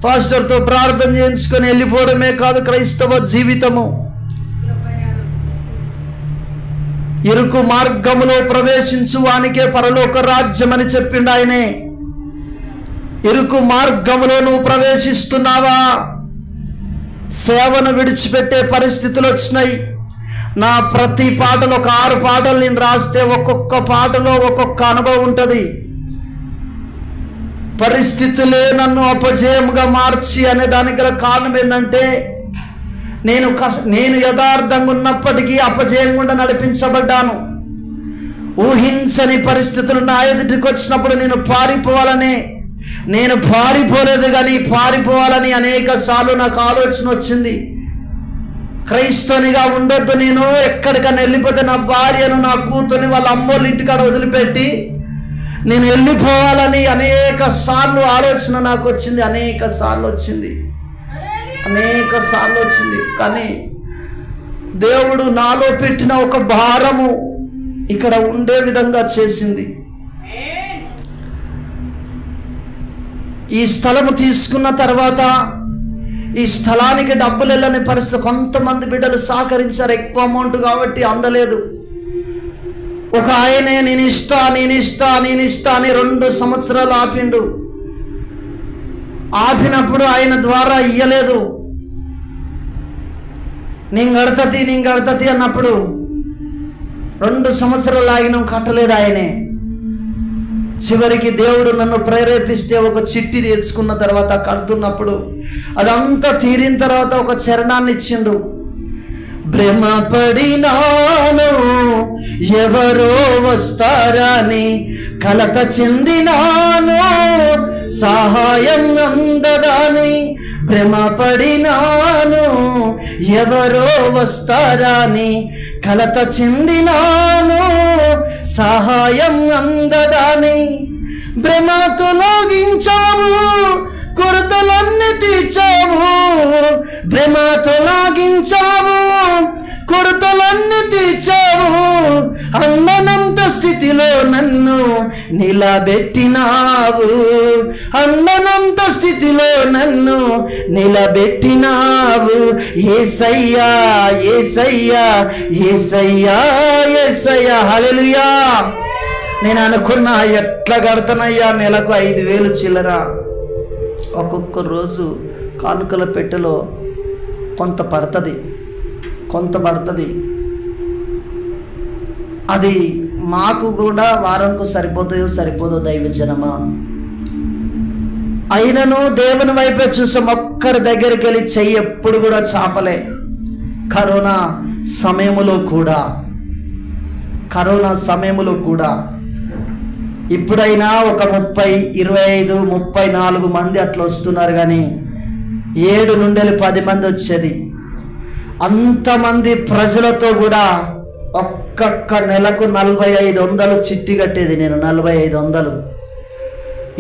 పాస్టర్తో ప్రార్థన చేయించుకొని వెళ్ళిపోవడమే కాదు క్రైస్తవ జీవితము. ఇరుకు మార్గములో ప్రవేశించు వానికే పరలోక రాజ్యం అని చెప్పిండు ఆయనే. ఇరుకు మార్గములో నువ్వు ప్రవేశిస్తున్నావా? సేవను విడిచిపెట్టే పరిస్థితులు వచ్చినాయి. నా ప్రతి పాటలో ఒక 6 పాటలు నేను రాస్తే ఒక్కొక్క పాటలో ఒక్కొక్క అనుభవం ఉంటుంది. పరిస్థితులే నన్ను అపజయముగా మార్చి అనేదానికి గల కారణం ఏంటంటే, నేను యథార్థంగా ఉన్నప్పటికీ అపజయం గుండా నడిపించబడ్డాను. ఊహించని పరిస్థితులు నా ఎదుటికి వచ్చినప్పుడు నేను పారిపోలేదు, కానీ పారిపోవాలని అనేక సార్లు నాకు ఆలోచన వచ్చింది. క్రైస్తవునిగా ఉండొద్దు, నేను ఎక్కడికైనా వెళ్ళిపోతే నా భార్యను, నా కూతుర్ని వాళ్ళ అమ్మోళ్ళ ఇంటికాడ వదిలిపెట్టి నేను వెళ్ళిపోవాలని అనేక సార్లు ఆలోచన నాకు వచ్చింది. అనేక సార్లు వచ్చింది. కానీ దేవుడు నాలో పెట్టిన ఒక భారము ఇక్కడ ఉండే విధంగా చేసింది. ఈ స్థలము తీసుకున్న తర్వాత ఈ స్థలానికి డబ్బులు వెళ్ళని పరిస్థితి. కొంతమంది బిడ్డలు సహకరించారు, ఎక్కువ అమౌంట్ కాబట్టి అందలేదు. ఒక ఆయనే నేను ఇస్తా అని 2 సంవత్సరాలు ఆపిండు. ఆపినప్పుడు ఆయన ద్వారా ఇయ్యలేదు. నేను కడతది అన్నప్పుడు 2 సంవత్సరాలు ఆగిన కట్టలేదు ఆయనే. చివరికి దేవుడు నన్ను ప్రేరేపిస్తే ఒక చిట్టి తెచ్చుకున్న తర్వాత కడుతున్నప్పుడు అదంతా తీరిన తర్వాత ఒక చరణాన్ని ఇచ్చిండు. భ్రమపడినాను ఎవరో వస్తారని, కలత చెందినాను సహాయం అందదాని. భ్రమపడినాను ఎవరో వస్తారని, కలత చెందినాను సహాయం అందదాని. భ్రమ తొలగించావు, కొరతలన్నీ తీర్చావు. భ్రమ తొలగించావు, కొరతలన్నీ తీర్చావు. అందనంత స్థితిలో నన్ను నిలబెట్టినావు. అందనంత స్థితిలో నన్ను నిలబెట్టినావు. యేసయ్యా యేసయ్యా యేసయ్యా యేసయ్యా, హల్లెలూయా. నేను అనుకున్నా ఎట్లా కడతానయ్యా, నెలకు 5,000 చిల్లర, ఒక్కొక్క రోజు కానుకల పెట్టెలో కొంత పడుతుంది. అది మాకు కూడా వారానికి సరిపోదో దైవజనమా. అయినను దేవుని వైపే చూసాం. ఒక్కరి దగ్గరికి వెళ్ళి చెయ్యి ఎప్పుడు కూడా చాపలే. కరోనా సమయంలో కూడా ఇప్పుడైనా ఒక 30, 25, 34 మంది అట్లా వస్తున్నారు, కానీ 7 నుండి 10 మంది వచ్చేది. అంతమంది ప్రజలతో కూడా ఒక్కొక్క నెలకు 4500 చిట్టి కట్టేది నేను. 4500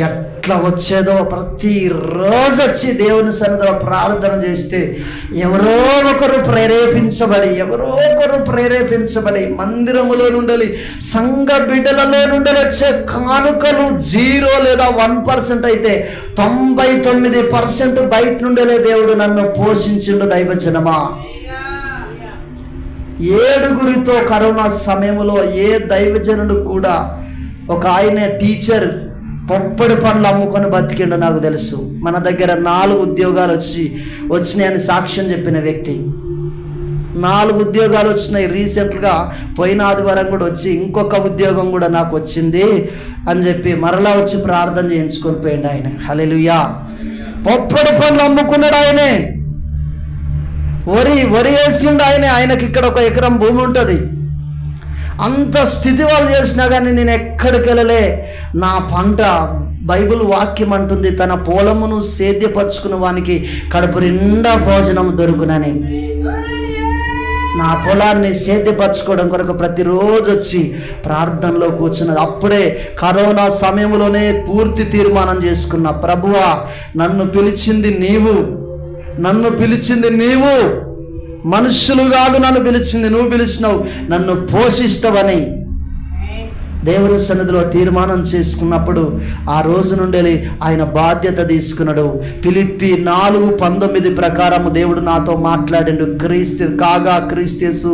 ఎట్లా వచ్చేదో. ప్రతిరోజు వచ్చి దేవుని సన్నిధిలో ప్రార్థన చేస్తే ఎవరో ఒకరు ప్రేరేపించబడి మందిరములో నుండి, సంఘ బిడ్డలలో నుండి వచ్చే కానుకలు 0 లేదా 1% అయితే 99% బయట నుండే దేవుడు నన్ను పోషించిండు దైవజనమా. 7 కరోనా సమయంలో ఏ దైవజనుడు కూడా, ఒక ఆయన టీచర్ పొప్పడి పనులు అమ్ముకొని బతికిండు నాకు తెలుసు. మన దగ్గర 4 ఉద్యోగాలు వచ్చినాయని సాక్ష్యం చెప్పిన వ్యక్తి. 4 ఉద్యోగాలు వచ్చినాయి. రీసెంట్గా పోయిన ఆదివారం కూడా వచ్చి ఇంకొక ఉద్యోగం కూడా నాకు వచ్చింది అని చెప్పి మరలా వచ్చి ప్రార్థన చేయించుకొని పోయిండు ఆయన. హల్లెలూయా. పొప్పడి పనులు అమ్ముకున్నాడు ఆయనే. వరి వేసిండు ఆయనే. ఆయనకి ఇక్కడ 1 ఎకరం భూమి ఉంటుంది. అంత స్థితి వాళ్ళు చేసినా కానీ నేను ఎక్కడికి వెళ్ళలే. నా పంట, బైబిల్ వాక్యం అంటుంది, తన పొలమును సేద్యపరుచుకున్న వానికి కడుపు నిండా భోజనం దొరుకునని. నా పొలాన్ని సేద్యపరచుకోవడం కొరకు ప్రతిరోజు వచ్చి ప్రార్థనలో కూర్చున్నది. అప్పుడే కరోనా సమయంలోనే పూర్తి తీర్మానం చేసుకున్నా, ప్రభువా నన్ను పిలిచింది నీవు, మనుషులు కాదు నన్ను పిలిచింది, నువ్వు పిలిచినావు, నన్ను పోషిస్తావని దేవుని సన్నిధిలో తీర్మానం చేసుకున్నప్పుడు ఆ రోజు నుండి ఆయన బాధ్యత తీసుకున్నాడు. ఫిలిప్పీ 4:19 ప్రకారం దేవుడు నాతో మాట్లాడిండు. క్రీస్తేసు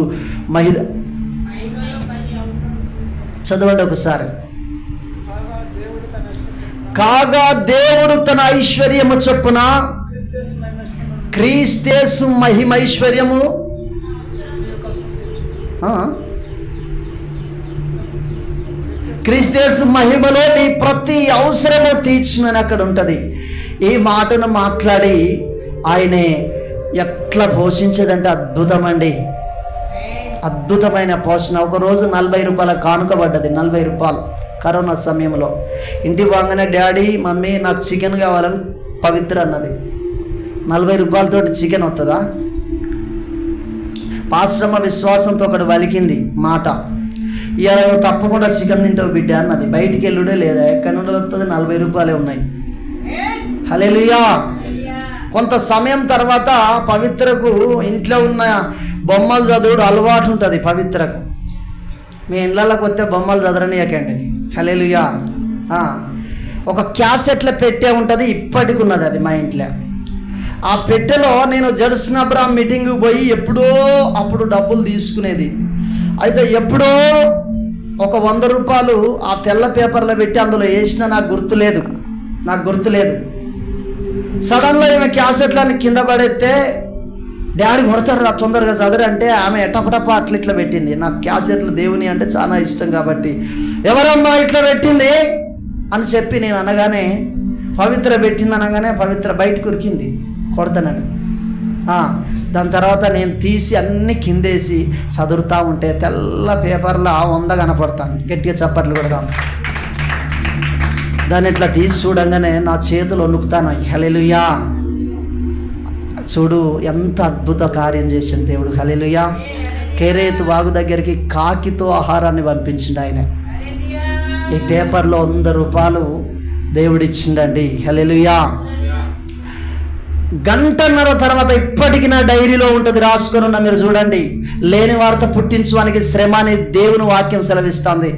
చదవండి ఒకసారి. కాగా దేవుడు తన ఐశ్వర్యము చొప్పున క్రీస్తేసు మహిమైశ్వర్యము క్రీస్తేసు మహిమలో నీ ప్రతి అవసరము తీర్చునని అక్కడ ఉంటుంది. ఈ మాటను మాట్లాడి ఆయనే ఎట్లా పోషించేదంటే అద్భుతమైన పోషణ. ఒకరోజు 40 రూపాయల కానుక పడ్డది. 40 రూపాయలు కరోనా సమయంలో. ఇంటికి పోగానే డాడీ మమ్మీ నాకు చికెన్ కావాలని పవిత్ర అన్నది. 40 రూపాయలతోటి చికెన్ వస్తుందా? పాశ్రమ విశ్వాసంతో ఒకటి వలికింది మాట, ఇవాళ నువ్వు తప్పకుండా చికెన్ తింటావు బిడ్డ అన్నది. బయటికి వెళ్ళుడే లేదా, ఎక్కడి నుండి వస్తుంది? 40 రూపాయలే ఉన్నాయి. హల్లెలూయా. కొంత సమయం తర్వాత పవిత్రకు ఇంట్లో ఉన్న బొమ్మలు చదువుడు అలవాటు ఉంటుంది. పవిత్రకు మీ ఇళ్ళకి వస్తే బొమ్మలు చదవనీయకండి. హల్లెలూయా. ఒక క్యాసెట్లో పెట్టే ఉంటుంది, ఇప్పటికి ఉన్నది అది మా ఇంట్లో. ఆ పెట్టెలో నేను జడ్సన్ అబ్రహాం మీటింగ్కి పోయి ఎప్పుడో అప్పుడు డబ్బులు తీసుకునేది. అయితే ఎప్పుడో ఒక 100 రూపాయలు ఆ తెల్ల పేపర్లో పెట్టి అందులో వేసిన నాకు గుర్తులేదు. సడన్గా ఈమె క్యాసెట్లని కింద పడేస్తే డాడీ కొడతారు రా తొందరగా చదువు అంటే ఆమె ఎటపటప ఇట్లా పెట్టింది. నాకు క్యాసెట్లు దేవుని అంటే చాలా ఇష్టం కాబట్టి ఎవరమ్మా ఇట్లా పెట్టింది అని చెప్పి నేను అనగానే, పవిత్ర పెట్టింది అనగానే పవిత్ర బయటకు ఉరికింది కొడతానని. దాని తర్వాత నేను తీసి అన్ని కిందేసి చదువుతూ ఉంటే తెల్ల పేపర్లో 100 కనపడతాను. గట్టిగా చప్పట్లు కొడతాను. దాన్ని ఇట్లా తీసి చూడంగానే నా చేతులు వణుకుతాను. హల్లెలూయా. చూడు ఎంత అద్భుత కార్యం చేసిండు దేవుడు. హల్లెలూయా. కేరేతు వాగు దగ్గరికి కాకితో ఆహారాన్ని పంపించిండు ఆయన. ఈ పేపర్లో 100 రూపాయలు దేవుడిచ్చిండండి. హల్లెలూయా. గంటన్నర తర్వాత ఇప్పటికీ నా డైరీలో ఉంటుంది, రాసుకొని ఉన్న. మీరు చూడండి, లేని వార్త పుట్టించడానికి శ్రమ అని దేవుని వాక్యం సెలవిస్తుంది.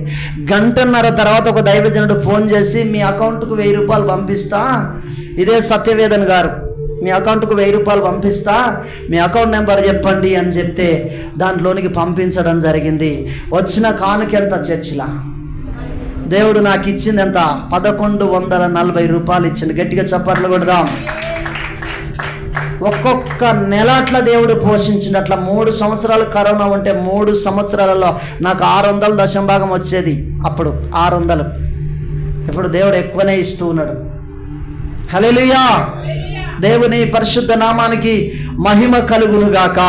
గంటన్నర తర్వాత ఒక దైవజనుడు ఫోన్ చేసి, మీ అకౌంట్కు 1000 రూపాయలు పంపిస్తా, ఇదే సత్యవేదన్ గారు, మీ అకౌంట్కు 1000 రూపాయలు పంపిస్తా, మీ అకౌంట్ నెంబర్ చెప్పండి అని చెప్తే దాంట్లోనికి పంపించడం జరిగింది. వచ్చిన కానుక ఎంత? చర్చిలా దేవుడు నాకు ఇచ్చింది ఎంత? 1140 రూపాయలు ఇచ్చింది. గట్టిగా చప్పట్లు కొడదాం. ఒక్కొక్క నెల అట్లా దేవుడు పోషించిండు. అట్లా 3 సంవత్సరాలు కరోనా ఉంటే 3 సంవత్సరాలలో నాకు 600 దశంభాగం వచ్చేది. అప్పుడు 600. ఇప్పుడు దేవుడు ఎక్కువనే ఇస్తూ ఉన్నాడు. హల్లెలూయా. దేవుని పరిశుద్ధ నామానికి మహిమ కలుగునుగాక.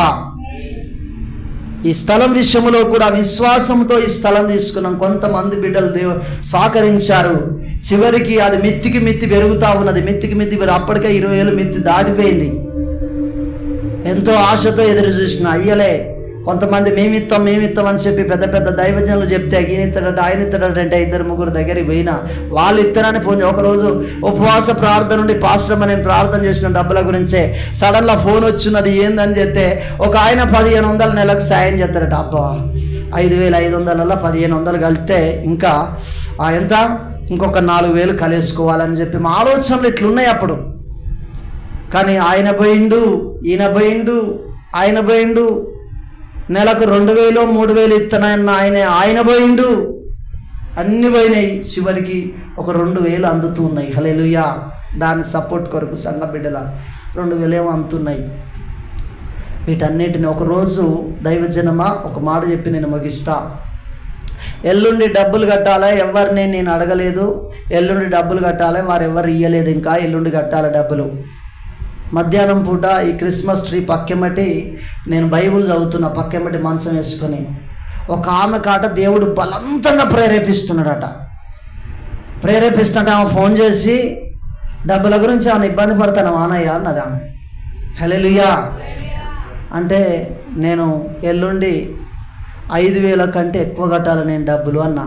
ఈ స్థలం విషయంలో కూడా విశ్వాసంతో ఈ స్థలం తీసుకున్నాం. కొంతమంది బిడ్డలు సహకరించారు. చివరికి అది మిత్తికి పెరుగుతూ ఉన్నది. మిత్తికి అప్పటికే 20,000 మిత్తి దాటిపోయింది. ఎంతో ఆశతో ఎదురు చూసిన అయ్యలే. కొంతమంది మేమిత్తాం అని చెప్పి పెద్ద పెద్ద దైవజనులు చెప్తే ఈయన ఇస్తాడట ఆయన ఇస్తాడట అంటే 2-3 దగ్గరికి పోయినా వాళ్ళు ఇస్తారని ఫోన్. ఒకరోజు ఉపవాస ప్రార్థన నుండి పాస్టర్ అమ్మ నేను ప్రార్థన చేసిన డబ్బుల గురించే సడన్గా ఫోన్ వచ్చినది. ఏందని చెప్తే ఒక ఆయన 1500 నెలకు సాయం చేస్తారట. అబ్బా 5,500లలో 1500 కలిపితే ఇంకా ఎంత? ఇంకొక 4,000 కలిసుకోవాలని చెప్పి మా ఆలోచనలు ఇట్లున్నాయి అప్పుడు. కానీ ఆయన పోయిండు, ఈయన పోయిండు, ఆయన పోయిండు. నెలకు 2,000 3,000 ఇస్తానన్న ఆయన పోయిండు. అన్నీ పోయినాయి. చివరికి ఒక 2,000 అందుతూ ఉన్నాయి. హల్లెలూయా. దాని సపోర్ట్ కొరకు సంఘ బిడ్డల 2,000 ఏమో అందుతున్నాయి. వీటన్నిటిని ఒకరోజు దైవజనమా ఒక మాట చెప్పి నేను ముగిస్తా. ఎల్లుండి డబ్బులు కట్టాలి. ఎవరిని నేను అడగలేదు. ఎల్లుండి డబ్బులు కట్టాలి. వారు ఎవరు ఇయ్యలేదు. ఇంకా ఎల్లుండి కట్టాలి డబ్బులు. మధ్యాహ్నం పూట ఈ క్రిస్మస్ ట్రీ పక్కెమటి నేను బైబుల్ చదువుతున్నా. పక్కెమటి మంచం వేసుకొని ఒక ఆమె కాట దేవుడు బలవంతంగా ప్రేరేపిస్తున్నాడట. ప్రేరేపిస్తుంటే ఆమె ఫోన్ చేసి డబ్బుల గురించి ఆమె ఇబ్బంది పడతాను మానయ్య అన్నది ఆమె. హల్లెలూయా. అంటే నేను ఎల్లుండి 5,000 కంటే ఎక్కువ కట్టాలి నేను డబ్బులు అన్నా.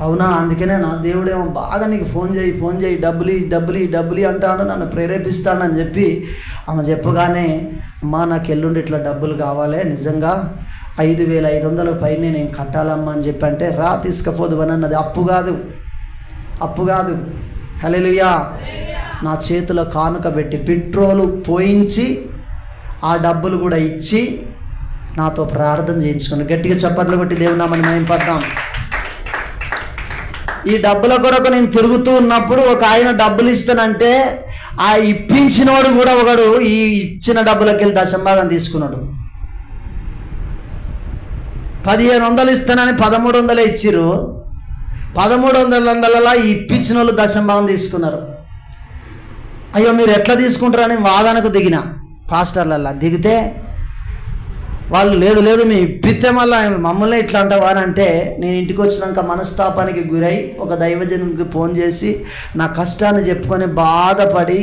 అవునా? అందుకనే నా దేవుడేమో బాగా నీకు ఫోన్ చేయి డబ్బులు అంటాడు, నన్ను ప్రేరేపిస్తాడని చెప్పి ఆమె చెప్పగానే అమ్మా నాకు ఎల్లుండి ఇట్లా డబ్బులు కావాలి, నిజంగా 5,500 పైన నేను కట్టాలమ్మా అని చెప్పి అంటే రా తీసుకపోదు అని అన్నది. అప్పు కాదు. హల్లెలూయా. నా చేతిలో కానుక పెట్టి పెట్రోలు పోయించి ఆ డబ్బులు కూడా ఇచ్చి నాతో ప్రార్థన చేయించుకుని గట్టిగా చప్పట్లు కొట్టి దేవుని నామమున మహిమపడతాం. ఈ డబ్బుల కొరకు నేను తిరుగుతూ ఉన్నప్పుడు ఒక ఆయన డబ్బులు ఇస్తానంటే ఆ ఇప్పించినోడు కూడా ఒకడు ఈ ఇచ్చిన డబ్బులకి వెళ్ళి దశంభాగం తీసుకున్నాడు. 1,500 ఇస్తానని 1,300 ఇచ్చిర్రు. 1,300 ఇప్పించిన వాళ్ళు దశంభాగం తీసుకున్నారు. అయ్యో మీరు ఎట్లా తీసుకుంటారని వాదనకు దిగిన పాస్టర్లల్లా దిగితే వాళ్ళు లేదు మీ ఇప్పితే మళ్ళీ మమ్మల్ని ఇట్లా అంటావా అని అంటే నేను ఇంటికి వచ్చినాక మనస్తాపానికి గురై ఒక దైవజనుడికి ఫోన్ చేసి నా కష్టాన్ని చెప్పుకొని బాధపడి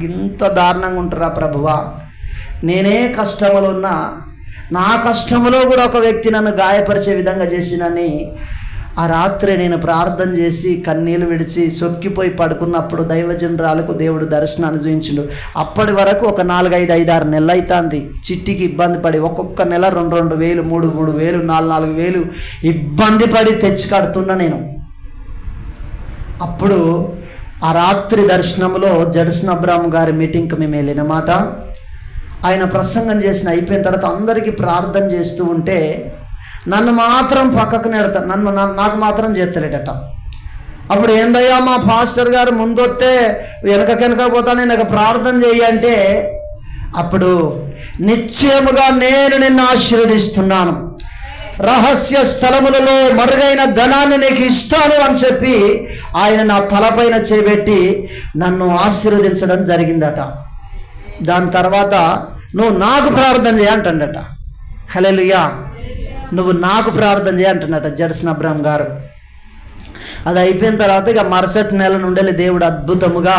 ఇంత దారుణంగా ఉంటారా ప్రభువా, నేనే కష్టములో ఉన్నా నా కష్టములో కూడా ఒక వ్యక్తి నన్ను గాయపరిచే విధంగా చేసినని ఆ రాత్రి నేను ప్రార్థన చేసి కన్నీళ్ళు విడిచి సొక్కిపోయి పడుకున్నప్పుడు దైవజనురాలకు దేవుడు దర్శనాన్ని చూపించిండు. అప్పటి వరకు ఒక 4-5-6 నెలలు అవుతుంది చిట్టికి ఇబ్బంది పడి ఒక్కొక్క నెల 2,000 3,000 4,000 ఇబ్బంది పడి తెచ్చి కడుతున్నా నేను. అప్పుడు ఆ రాత్రి దర్శనంలో జడ్సన్ అబ్రాహం గారి మీటింగ్కి మేము వెళ్ళినమాట. ఆయన ప్రసంగం చేసిన అయిపోయిన తర్వాత అందరికీ ప్రార్థన చేస్తూ ఉంటే నన్ను మాత్రం పక్కకు నెడతా, నాకు మాత్రం చేస్తలేడట. అప్పుడు ఏందయ్యా మా పాస్టర్ గారు ముందొస్తే వెనక పోతాను నాకు ప్రార్థన చేయి అంటే అప్పుడు నిశ్చయముగా నేను నిన్ను ఆశీర్వదిస్తున్నాను, రహస్య స్థలములలో మరుగైన ధనాన్ని నీకు ఇస్తాను అని చెప్పి ఆయన నా తలపైన చేపెట్టి నన్ను ఆశీర్వదించడం జరిగిందట. దాని తర్వాత నువ్వు నాకు ప్రార్థన చేయ అంటాడట. హల్లెలూయా. నువ్వు నాకు ప్రార్థన చేయ అంటున్నట జడ్సన్ అబ్రాహం గారు. అది అయిపోయిన తర్వాత ఇక మరుసటి నెల నుండి దేవుడు అద్భుతముగా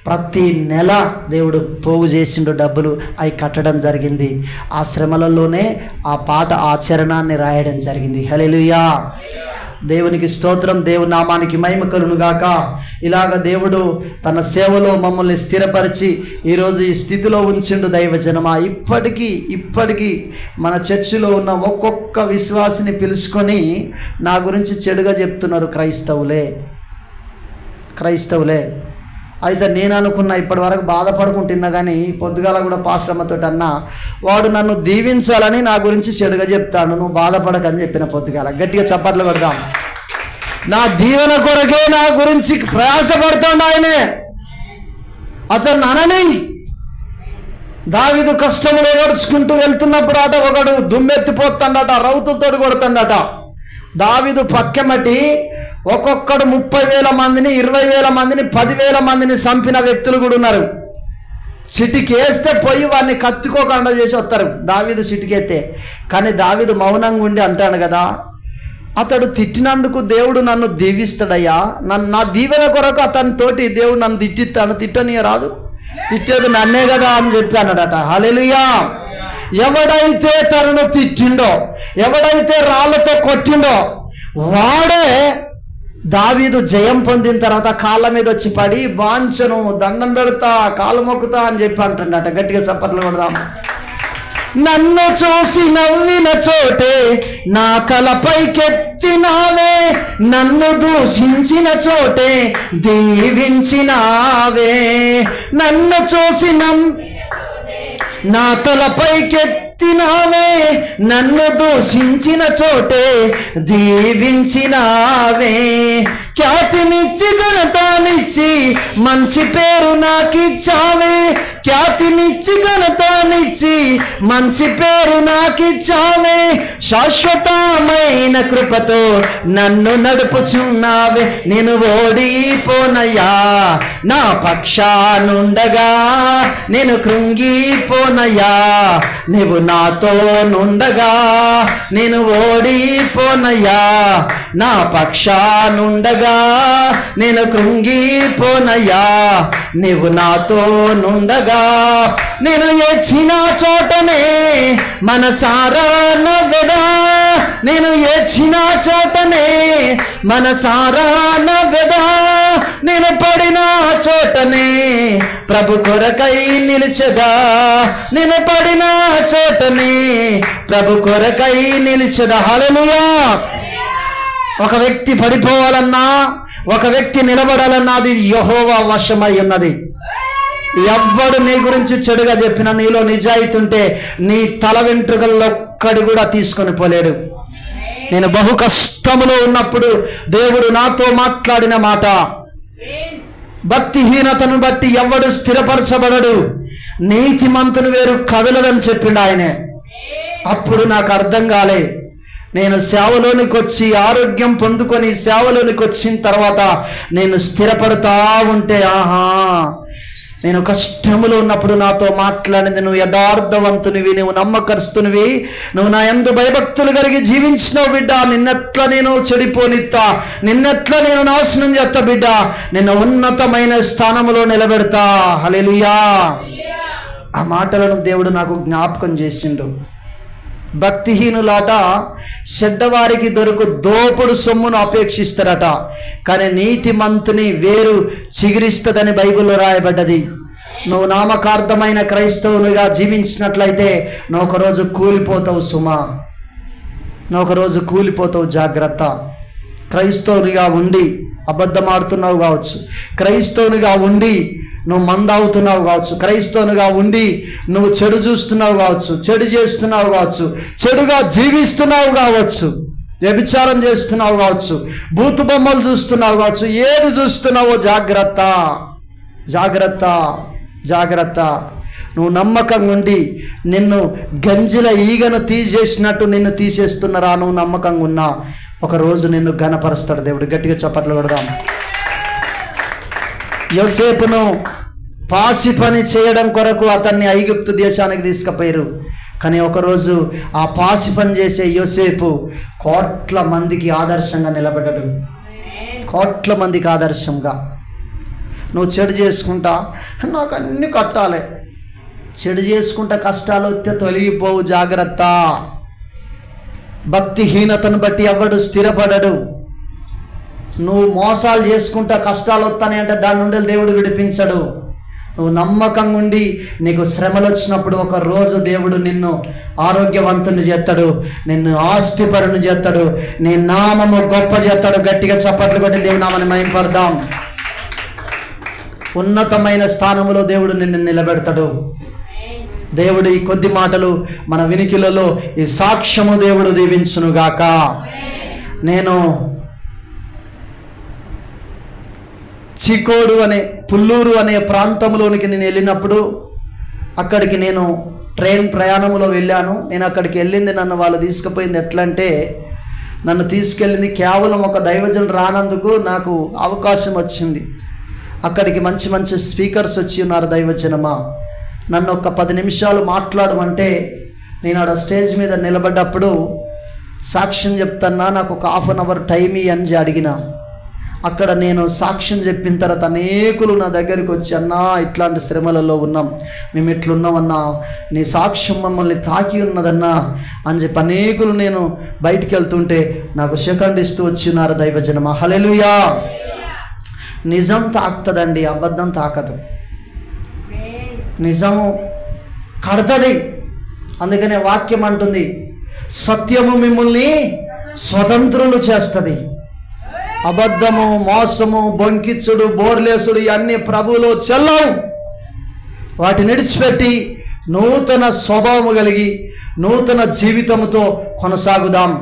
ప్రతి నెల దేవుడు పోగు చేసిండు, డబ్బులు అవి కట్టడం జరిగింది. ఆ శ్రమలలోనే ఆ పాట ఆచరణాన్ని రాయడం జరిగింది. హల్లెలూయా. దేవునికి స్తోత్రం, దేవుని నామానికి మహిమ కలుగునుగాక. ఇలాగ దేవుడు తన సేవలో మమ్మల్ని స్థిరపరిచి ఈరోజు ఈ స్థితిలో ఉంచిండు. దైవజనమా, ఇప్పటికీ మన చర్చిలో ఉన్న ఒక్కొక్క విశ్వాసిని పిలుచుకొని నా గురించి చెడుగా చెప్తున్నారు క్రైస్తవులే. అయితే నేను అనుకున్నా ఇప్పటి వరకు బాధపడుకుంటున్నా, కానీ పొద్దుగాల కూడా పాస్టర్ అమ్మతో అన్నా వాడు నన్ను దీవించాలని నా గురించి చెడుగా చెప్తాను, నువ్వు బాధపడకని చెప్పిన పొద్దుగాల. గట్టిగా చప్పట్లు కొడదాం. నా దీవెన కొరకే నా గురించి ప్రయాసపడుతుండ ఆయనే. అతను అనని దావీదు కష్టములు నడుచుకుంటూ వెళ్తున్నప్పుడు అట ఒకడు దుమ్మెత్తిపోతాడట, రౌతులతో కొడుతుందట. దావీదు పక్కమటి ఒక్కొక్కడు 30,000 మందిని, 20,000 మందిని, 10,000 మందిని చంపిన వ్యక్తులు కూడా ఉన్నారు. చిటికేస్తే పోయి వాడిని కత్తికోకుండా చేసి వస్తారు దావీదు చిటికేస్తే. కానీ దావీదు మౌనంగా ఉండి అంటాడు కదా, అతడు తిట్టినందుకు దేవుడు నన్ను దీవిస్తాడయ్యా, నా దీవెన కొరకు అతనితోటి దేవుడు నన్ను తిట్టిస్తాను, తిట్టనీయ రాదు, తిట్టేది నన్నే కదా అని చెప్పి అన్నాడట. హల్లెలూయా. ఎవడైతే తనను తిట్టిండో, ఎవడైతే రాళ్లతో కొట్టిండో వాడే దావీదు జయం పొందిన తర్వాత కాళ్ళ మీద వచ్చి పడి వాంచను, దండం పెడతా, కాలు మొక్కుతా అని చెప్పి అంటుండట. గట్టిగా చప్పట్లు కొడదాం. నన్ను చూసి నవ్విన చోటే నా తలపైకెత్తినావే, నన్ను దూషించిన చోటే దీవించినావే. నన్ను చూసి నా తలపైకెత్తినావే, నన్ను దూషించిన చోటే దీవించినావే. ఖ్యాతినిచ్చి ఘనతనిచ్చి మంచి పేరు నాకిచ్చావే, ఖ్యాతినిచ్చి ఘనతనిచ్చి మంచి పేరు నాకిచ్చావే. శాశ్వతమైన కృపతో నన్ను నడుపుచున్నావే, నేను ఓడిపోనయ్యా, నా పక్షానుండగా నేను కృంగిపోనయ్యా, నీవు నాతో నుండగా నేను ఓడిపోనయ్యా, నా పక్షానుండగా నేను కృంగిపోనయ్యా, నీవు నాతో నుండగా. నేను ఏడ్చిన చోటనే మనసారా నవ్వెదా, నేను ఏడ్చిన చోటనే మనసారా నవ్వెదా, నేను పడిన చోటనే ప్రభు కొరకై నిలిచెదా, నేను పడిన చోటనే ప్రభు కొరకై నిలిచెదా. హల్లెలూయా. ఒక వ్యక్తి పడిపోవాలన్నా, ఒక వ్యక్తి నిలబడాలన్నా అది యెహోవా వశమై ఉన్నది. ఎవ్వడు నీ గురించి చెడుగా చెప్పినా నీలో నిజాయితీ ఉంటే నీ తల వెంట్రుకల్లో ఒక్కడి కూడా తీసుకొని పోలేడు. నేను బహు కష్టములో ఉన్నప్పుడు దేవుడు నాతో మాట్లాడిన మాట, భక్తిహీనతను బట్టి ఎవ్వడు స్థిరపరచబడడు, నీతిమంతుని వేరు కదలదని చెప్పిండు ఆయనే. అప్పుడు నాకు అర్థం కాలే. నేను సేవలోనికి వచ్చి ఆరోగ్యం పొందుకొని సేవలోనికి వచ్చిన తర్వాత నేను స్థిరపడతా ఉంటే, ఆహా, నేను కష్టములో ఉన్నప్పుడు నాతో మాట్లాడింది, నువ్వు యథార్థవంతునివి, నువ్వు నమ్మకస్తునివి, నువ్వు నా యందు భయభక్తులు కలిగి జీవించినావు బిడ్డ, నిన్నట్లా నేను చెడిపోనిత్తా, నిన్నట్లా నేను నాశనం చేస్తా బిడ్డ, నిన్ను ఉన్నతమైన స్థానంలో నిలబెడతా. హల్లెలూయా. ఆ మాటలను దేవుడు నాకు జ్ఞాపకం చేసిండు. భక్తిహీనులాట చెడ్డవారికి దొరకు దోపుడు సొమ్మును అపేక్షిస్తారట, కానీ నీతిమంతుని వేరు చిగురిస్తుందని బైబిల్లో రాయబడ్డది. నువ్వు నామకార్థమైన క్రైస్తవునిగా జీవించినట్లయితే నువ్వు ఒకరోజు కూలిపోతావు సుమా, నువ్వు ఒకరోజు కూలిపోతావు. జాగ్రత్త. క్రైస్తవునిగా ఉండి అబద్ధం ఆడుతున్నావు కావచ్చు, క్రైస్తవునిగా ఉండి నువ్వు మందావుతున్నావు కావచ్చు, క్రైస్తవునిగా ఉండి నువ్వు చెడు చూస్తున్నావు కావచ్చు, చెడు చేస్తున్నావు కావచ్చు, చెడుగా జీవిస్తున్నావు కావచ్చు, వ్యభిచారం చేస్తున్నావు కావచ్చు, భూత బొమ్మలు చూస్తున్నావు కావచ్చు, ఏది చూస్తున్నావో జాగ్రత్త, జాగ్రత్త, జాగ్రత్త. నువ్వు నమ్మకంగా ఉండి నిన్ను గంజిల ఈగను తీసేసినట్టు నిన్ను తీసేస్తున్నారా, నువ్వు నమ్మకంగా ఉన్నా ఒకరోజు నిన్ను ఘనపరుస్తాడు దేవుడు. గట్టిగా చప్పట్లు కొడదాం. యోసేపును పాసి పని చేయడం కొరకు అతన్ని ఐగుప్తు దేశానికి తీసుకుపోయారు. కానీ ఒకరోజు ఆ పాసి పని చేసే యోసేపు కోట్ల మందికి ఆదర్శంగా నిలబడ్డాడు. కోట్ల మందికి ఆదర్శంగా. నువ్వు చెడు చేసుకుంటా నాకు అన్ని కట్టాలి, చెడు చేసుకుంటా కష్టాలు వస్తే తొలగిపోవు. జాగ్రత్త. భక్తిహీనతను బట్టి ఎవడు స్థిరపడడు. నువ్వు మోసాలు చేసుకుంటా కష్టాలు వస్తానే అంటే దాని నుండి దేవుడు విడిపించడు. నువ్వు నమ్మకంగా ఉండి నీకు శ్రమలు వచ్చినప్పుడు ఒక రోజు దేవుడు నిన్ను ఆరోగ్యవంతుని చేస్తాడు, నిన్ను ఆస్తిపరుని చేస్తాడు, నీ నామము గొప్ప చేస్తాడు. గట్టిగా చప్పట్లు కొట్టి దేవుని నామాన్ని మహిమపడదాం. ఉన్నతమైన స్థానంలో దేవుడు నిన్ను నిలబెడతాడు. దేవుడు ఈ కొద్ది మాటలు మన వినికిలలో ఈ సాక్ష్యము దేవుడు దీవించునుగాక. నేను చికోడు అనే పుల్లూరు అనే ప్రాంతంలోనికి నేను వెళ్ళినప్పుడు అక్కడికి నేను ట్రైన్ ప్రయాణంలో వెళ్ళాను. నేను అక్కడికి వెళ్ళింది, నన్ను వాళ్ళు తీసుకుపోయింది ఎట్లా అంటే, నన్ను తీసుకెళ్ళింది కేవలం ఒక దైవజనుడు రానందుకు నాకు అవకాశం వచ్చింది. అక్కడికి మంచి మంచి స్పీకర్స్ వచ్చి ఉన్నారు. దైవజనమా, నన్ను ఒక 10 నిమిషాలు మాట్లాడమంటే నేను ఆడ స్టేజ్ మీద నిలబడ్డప్పుడు సాక్ష్యం చెప్తాన్నా, నాకు ఒక 1/2 అవర్ టైం అని అడిగిన. అక్కడ నేను సాక్ష్యం చెప్పిన తర్వాత అనేకులు నా దగ్గరికి వచ్చి, అన్నా ఇట్లాంటి శ్రమలలో ఉన్నాం, మేము ఇట్లున్నామన్నా, నీ సాక్ష్యం మమ్మల్ని తాకి ఉన్నదన్నా అని చెప్పి అనేకులు నేను బయటికి వెళ్తుంటే నాకు సెకండ్ ఇస్తూ వచ్చి ఉన్నారు. దైవజనమా, హల్లెలూయా. నిజం తాకుతుందండి, అబద్ధం తాకదు. నిజము కడతది. అందుకనే వాక్యం అంటుంది, సత్యము మిమ్మల్ని స్వతంత్రులు చేస్తుంది. అబద్ధము, మోసము, బొంకిచ్చుడు, బోర్లేసుడు ఇవన్నీ ప్రభువులో చెల్లవు. వాటిని విడిచిపెట్టి నూతన స్వభావము కలిగి నూతన జీవితముతో కొనసాగుదాం.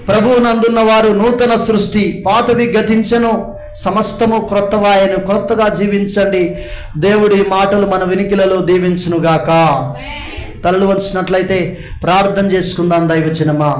ప్రభువునందున్న వారు నూతన సృష్టి, పాతవి గతించెను, సమస్తము క్రొత్తవాయను. క్రొత్తగా జీవించండి. దేవుడి మాటలు మన వినికిలలో దీవించునుగాక. తలలు వంచినట్లయితే ప్రార్థన చేసుకుందాం. దైవజనమా,